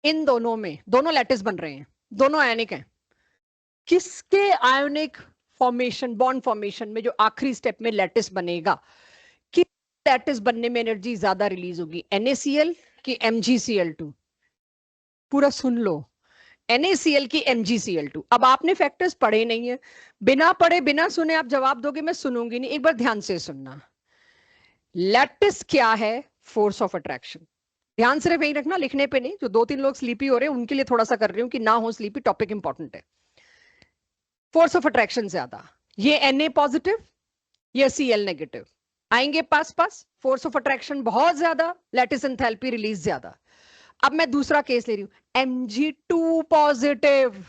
इन दोनों में, दोनों लैटिस बन रहे हैं, दोनों आयनिक हैं, किसके आयोनिक फॉर्मेशन, बॉन्ड फॉर्मेशन में जो आखिरी स्टेप में लैटिस बनेगा, कि लैटिस बनने में एनर्जी ज्यादा रिलीज होगी, NaCl की MgCl2। पूरा सुन लो, NaCl की MgCl2। अब आपने फैक्टर्स पढ़े नहीं है, बिना पढ़े बिना सुने आप जवाब दोगे, मैं सुनूंगी नहीं, एक बार ध्यान से सुनना। लैटिस क्या है, फोर्स ऑफ अट्रैक्शन। ध्यान सिर्फ यही रखना, लिखने पे नहीं। जो 2-3 लोग स्लीपी हो रहे हैं उनके लिए थोड़ा सा कर रही हूं कि ना हो स्लीपी, टॉपिक इंपॉर्टेंट है। फोर्स ऑफ अट्रैक्शन ज्यादा, ये Na पॉजिटिव, ये Cl नेगेटिव आएंगे पास पास, फोर्स ऑफ अट्रैक्शन बहुत ज्यादा, लैटिस एंथैल्पी रिलीज ज्यादा। अब मैं दूसरा केस ले रही हूं, Mg2 पॉजिटिव,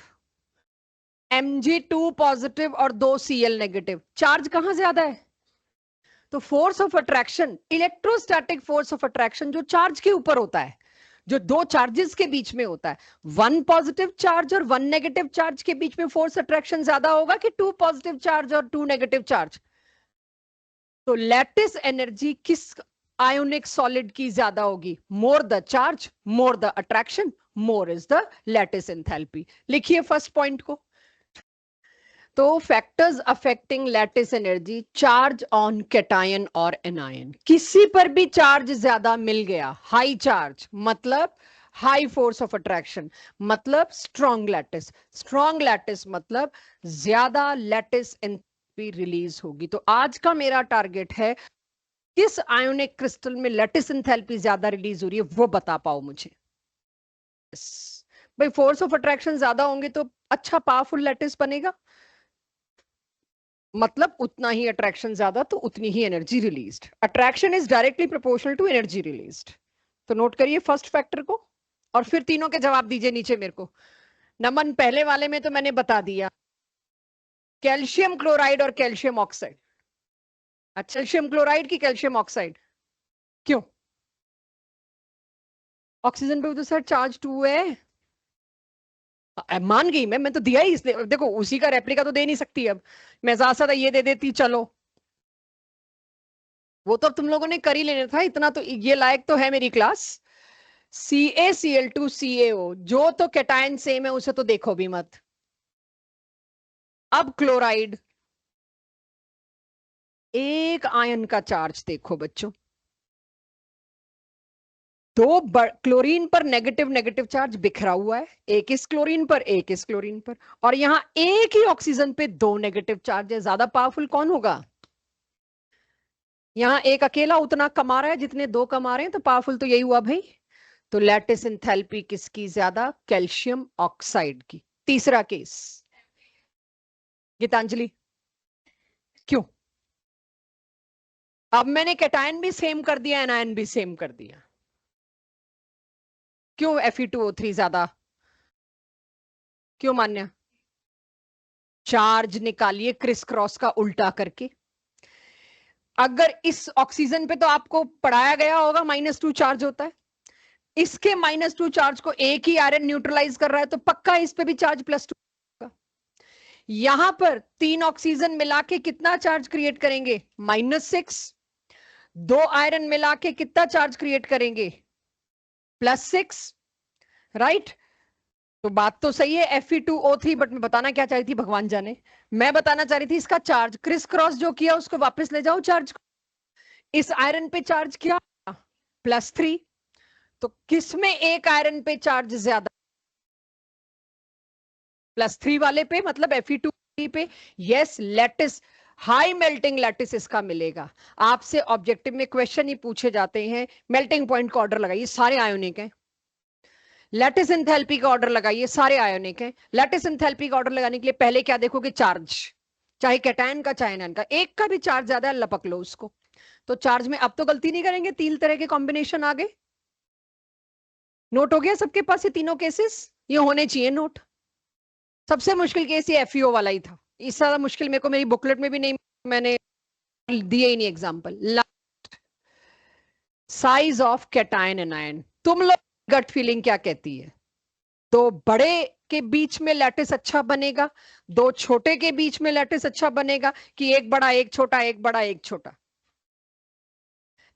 Mg2 पॉजिटिव और 2 Cl नेगेटिव, चार्ज कहां ज्यादा है, तो force of attraction, electrostatic force of attraction जो चार्ज के ऊपर होता है, जो दो चार्जेस के बीच में होता है, 1 पॉजिटिव चार्ज और 1 नेगेटिव चार्ज के बीच में फोर्स अट्रैक्शन ज्यादा होगा कि 2 पॉजिटिव चार्ज और 2 नेगेटिव चार्ज। तो लैटिस एनर्जी किस आयोनिक सॉलिड की ज्यादा होगी, more the charge more the attraction, more is the lattice enthalpy. लिखिए फर्स्ट पॉइंट को। तो factors affecting lattice energy, charge on cation और एनायन। किसी पर भी चार्ज ज्यादा मिल गया, हाई चार्ज मतलब हाई फोर्स ऑफ अट्रैक्शन, मतलब स्ट्रॉन्ग लैटिस। स्ट्रॉन्ग लैटिस मतलब ज्यादा लैटिस एनर्जी रिलीज होगी। तो आज का मेरा टारगेट है किस आयोनिक क्रिस्टल में लैटिस एंथैल्पी ज्यादा रिलीज हो रही है वो बता पाओ मुझे। भाई फोर्स ऑफ अट्रैक्शन ज्यादा होंगे तो अच्छा पावरफुल लैटिस बनेगा, मतलब उतना ही अट्रैक्शन ज्यादा तो उतनी ही energy released. Attraction is directly proportional to energy released. तो नोट करिए फर्स्ट फैक्टर को, और फिर तीनों के जवाब दीजिए नीचे मेरे को। नमन, पहले वाले में तो मैंने बता दिया, कैल्शियम क्लोराइड और कैल्शियम ऑक्साइड। अच्छा, कैल्शियम क्लोराइड की कैल्शियम ऑक्साइड, क्यों? ऑक्सीजन पे तो सर चार्ज 2 है। मान गई मैं तो दिया ही इसने, देखो उसी का रेप्लिका तो दे नहीं सकती, अब मैं ज्यादा से ये दे देती चलो, वो तो तुम लोगों ने कर ही लेना था, इतना तो ये लायक तो है मेरी क्लास। CaCl2CaO, जो तो कैटायन सेम है उसे तो देखो भी मत। अब क्लोराइड, एक आयन का चार्ज देखो बच्चों, दो क्लोरीन पर नेगेटिव नेगेटिव चार्ज बिखरा हुआ है, एक इस क्लोरीन पर एक इस क्लोरीन पर, और यहां एक ही ऑक्सीजन पे दो नेगेटिव चार्ज है। ज्यादा पावरफुल कौन होगा? यहां एक अकेला उतना कमा रहा है जितने दो कमा रहे हैं, तो पावरफुल तो यही हुआ भाई। तो लैटिस एंथैल्पी किसकी ज्यादा? कैल्शियम ऑक्साइड की। तीसरा केस, गीतांजलि, क्यों? अब मैंने कैटायन भी सेम कर दिया, एनायन भी सेम कर दिया, क्यों Fe2O3 ज्यादा? क्यों मान्य? चार्ज निकालिए क्रिस क्रॉस का उल्टा करके। अगर इस ऑक्सीजन पे तो आपको पढ़ाया गया होगा -2 चार्ज होता है, इसके -2 चार्ज को एक ही आयरन न्यूट्रलाइज कर रहा है, तो पक्का इस पे भी चार्ज +2 होगा। यहां पर 3 ऑक्सीजन मिला के कितना चार्ज क्रिएट करेंगे? -6। 2 आयरन मिला के कितना चार्ज क्रिएट करेंगे? +6, राइट। तो बात तो सही है Fe2O3, बट मैं बताना क्या चाह रही थी भगवान जाने, मैं बताना चाह रही थी इसका चार्ज क्रिस क्रॉस जो किया उसको वापस ले जाओ चार्ज। इस आयरन पे चार्ज क्या? +3। तो किसमें एक आयरन पे चार्ज ज्यादा? +3 वाले पे, मतलब Fe2 पे। Yes, lattice, high melting lattice इसका मिलेगा। आपसे ऑब्जेक्टिव में क्वेश्चन ही पूछे जाते हैं, मेल्टिंग पॉइंट का ऑर्डर लगाइए, सारे आयोनिक हैं। लैटिस एंथैल्पी का ऑर्डर लगाइए, सारे आयोनिक हैं। लैटिस एंथैल्पी का ऑर्डर लगाने के लिए पहले क्या देखोगे? चार्ज, चाहे कैटायन का चाहे एनायन का, एक का भी चार्ज ज्यादा है लपक लो उसको। तो चार्ज में अब तो गलती नहीं करेंगे, 3 तरह के कॉम्बिनेशन आ गए। नोट हो गया सबके पास ये तीनों केसेस? ये होने चाहिए नोट। सबसे मुश्किल केस ये FeO वाला ही था, इससे ज्यादा मुश्किल मेरे को मेरी बुकलेट में भी नहीं, मैंने दिए ही नहीं example. Size of cation anion, तुम लोग गट फीलिंग क्या कहती है? दो बड़े के बीच में लैटिस अच्छा बनेगा, दो छोटे के बीच में लैटिस अच्छा बनेगा, कि एक बड़ा एक छोटा, एक बड़ा एक छोटा?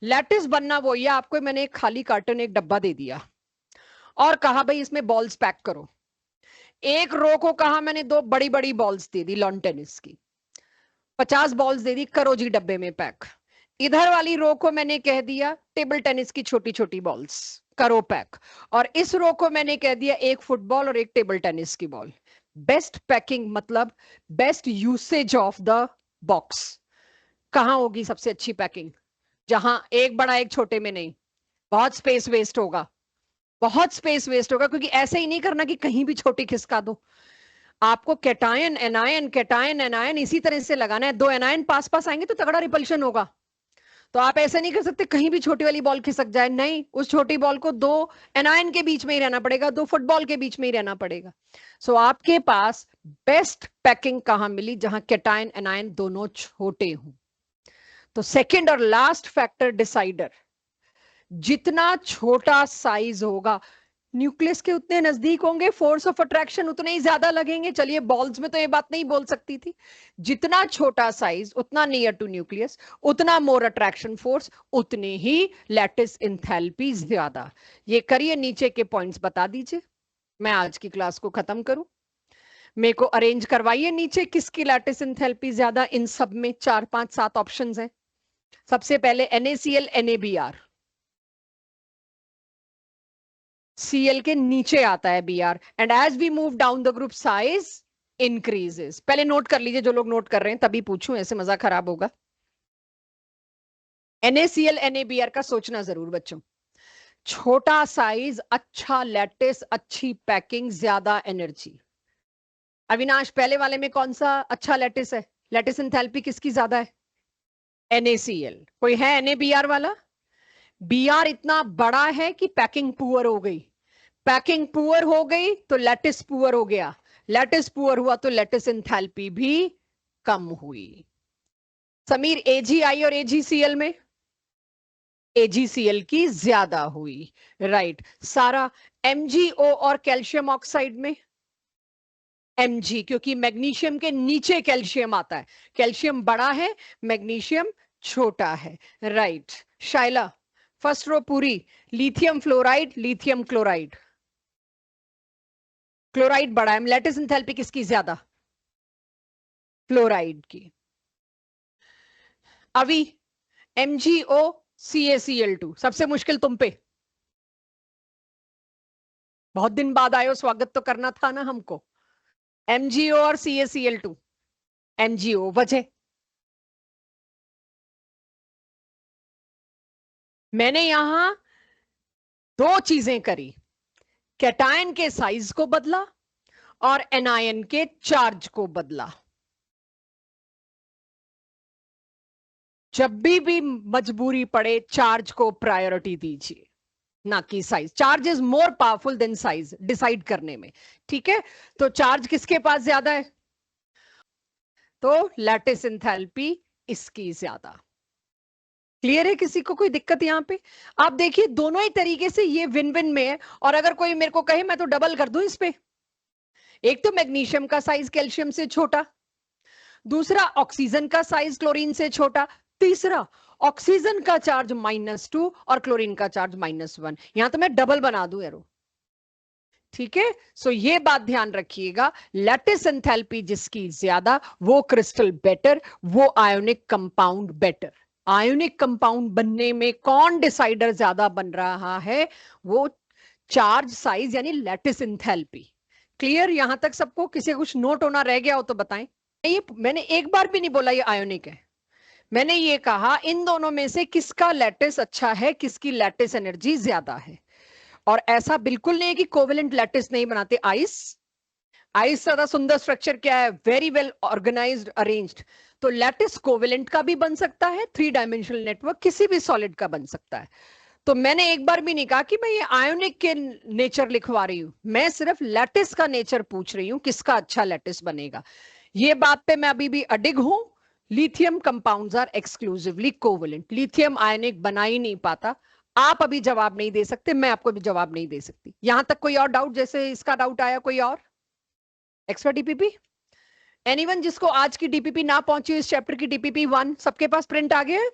लैटिस बनना वो, ये आपको मैंने एक खाली कार्टन, एक डब्बा दे दिया और कहा भाई इसमें बॉल्स पैक करो। एक रो को कहा मैंने दो बड़ी बड़ी बॉल्स दे दी लॉन टेनिस की, 50 बॉल्स दे दी, करो जी डब्बे में पैक। इधर वाली रो को मैंने कह दिया टेबल टेनिस की छोटी छोटी बॉल्स, करो पैक। और इस रो को मैंने कह दिया एक फुटबॉल और एक टेबल टेनिस की बॉल। बेस्ट पैकिंग मतलब best usage of the box कहां होगी? सबसे अच्छी पैकिंग जहां एक बड़ा एक छोटे में नहीं, बहुत स्पेस वेस्ट होगा, बहुत स्पेस वेस्ट होगा, क्योंकि ऐसे ही नहीं करना कि कहीं भी छोटी खिसका दो। आपको कैटायन एनायन इसी तरह से लगाना है। दो एनायन पास पास आएंगे तो तगड़ा रिपल्शन होगा, तो आप ऐसे नहीं कर सकते कहीं भी छोटी वाली बॉल खिसक जाए, नहीं, उस छोटी बॉल को दो एनायन के बीच में ही रहना पड़ेगा, दो फुटबॉल के बीच में ही रहना पड़ेगा। सो आपके पास बेस्ट पैकिंग कहां मिली? जहां कैटायन एनायन दोनों छोटे हों। तो सेकंड और लास्ट फैक्टर डिसाइडर, जितना छोटा साइज होगा न्यूक्लियस के उतने नजदीक होंगे, फोर्स ऑफ अट्रैक्शन उतने ही ज्यादा लगेंगे। चलिए बॉल्स में तो ये बात नहीं बोल सकती थी, जितना छोटा साइज उतना नियर टू न्यूक्लियस, उतना मोर अट्रैक्शन फोर्स, उतने ही लैटिस एंथैल्पी ज्यादा। ये करिए, नीचे के पॉइंट्स बता दीजिए, मैं आज की क्लास को खत्म करूं। मेरे को अरेंज करवाइए नीचे किसकी लैटिस एंथैल्पी ज्यादा इन सब में। 4 5 7 ऑप्शंस हैं। सबसे पहले NaCl NaBr, Cl के नीचे आता है Br, and as we move down the group size increases. पहले नोट कर लीजिए, जो लोग नोट कर रहे हैं, तभी पूछूं, ऐसे मजा खराब होगा। NaCl NaBr का सोचना जरूर बच्चों। छोटा साइज, अच्छा लैटिस, अच्छी पैकिंग, ज्यादा एनर्जी। अविनाश, पहले वाले में कौन सा अच्छा लैटिस है? लैटिस एंथैल्पी किसकी ज्यादा है? NaCl। कोई है NaBr वाला? Br इतना बड़ा है कि पैकिंग पुअर हो गई, पैकिंग पुअर हो गई तो लैटिस पुअर हो गया, लैटिस पुअर हुआ तो लैटिस एंथैल्पी भी कम हुई। समीर, AgI और AgCl में AgCl की ज्यादा हुई, राइट। सारा, MgO और कैल्शियम ऑक्साइड में Mg, क्योंकि मैग्नीशियम के नीचे कैल्शियम आता है, कैल्शियम बड़ा है, मैग्नीशियम छोटा है, राइट। शाइला, फर्स्ट रो पूरी। Lithium fluoride, lithium chloride, chloride बड़ा है, लैटिस एंथैल्पी किसकी ज्यादा? फ्लोराइड की। अभी MgO CaCl2, सबसे मुश्किल तुम पे। बहुत दिन बाद आए हो, स्वागत तो करना था ना हमको। MgO और CaCl2। MgO, वजह मैंने यहां दो चीजें करी, कैटायन के साइज को बदला और एनायन के चार्ज को बदला। जब भी मजबूरी पड़े चार्ज को प्रायोरिटी दीजिए, ना कि size. Charge is more powerful than size decide करने में, ठीक है? तो चार्ज किसके पास ज्यादा है? तो लैटिस एंथैल्पी इसकी ज्यादा। क्लियर है? किसी को कोई दिक्कत यहां पे? आप देखिए दोनों ही तरीके से ये विन विन में है। और अगर कोई मेरे को कहे मैं तो डबल कर दूं इस पे, एक तो मैग्नीशियम का साइज कैल्शियम से छोटा, दूसरा ऑक्सीजन का साइज क्लोरीन से छोटा, तीसरा ऑक्सीजन का चार्ज -2 और क्लोरीन का चार्ज -1। यहां तो मैं डबल बना दूं एरो, ठीक है? सो ये बात ध्यान रखिएगा, लैटिस एंथैल्पी जिसकी ज्यादा वो क्रिस्टल बेटर, वो ionic compound better. Ionic compound बनने में कौन डिसाइडर ज्यादा बन रहा है? वो चार्ज साइज यानी लैटिस एंथैल्पी। क्लियर यहां तक सबको? किसी कुछ नोट होना रह गया हो तो बताएं। ये मैंने एक बार भी नहीं बोला ये आयोनिक है, मैंने ये कहा इन दोनों में से किसका लैटिस अच्छा है, किसकी लैटिस एनर्जी ज्यादा है। और ऐसा बिल्कुल नहीं है कि कोवेलेंट लैटिस नहीं बनाते। आइस, आइस ज्यादा सुंदर स्ट्रक्चर क्या है? Very well organised, arranged. तो लैटिस कोवेलेंट का भी बन सकता है, 3 डायमेंशनल नेटवर्क किसी भी सॉलिड का बन सकता है। तो मैंने एक बार भी नहीं कहा कि मैं ये आयोनिक के नेचर लिखवा रही हूं, मैं सिर्फ लैटिस का नेचर पूछ रही हूं, किसका अच्छा लैटिस बनेगा। ये बात पे मैं अभी भी अडिग हूं। Lithium compounds are exclusively covalent, lithium ionic बना ही नहीं पाता। आप अभी जवाब नहीं दे सकते, मैं आपको भी जवाब नहीं दे सकती। यहां तक कोई और डाउट? जैसे इसका डाउट आया, कोई और एक्स्ट्रा DPP? एनीवन जिसको आज की DPP ना पहुंची, इस चैप्टर की DPP 1 सबके पास प्रिंट आ गया है?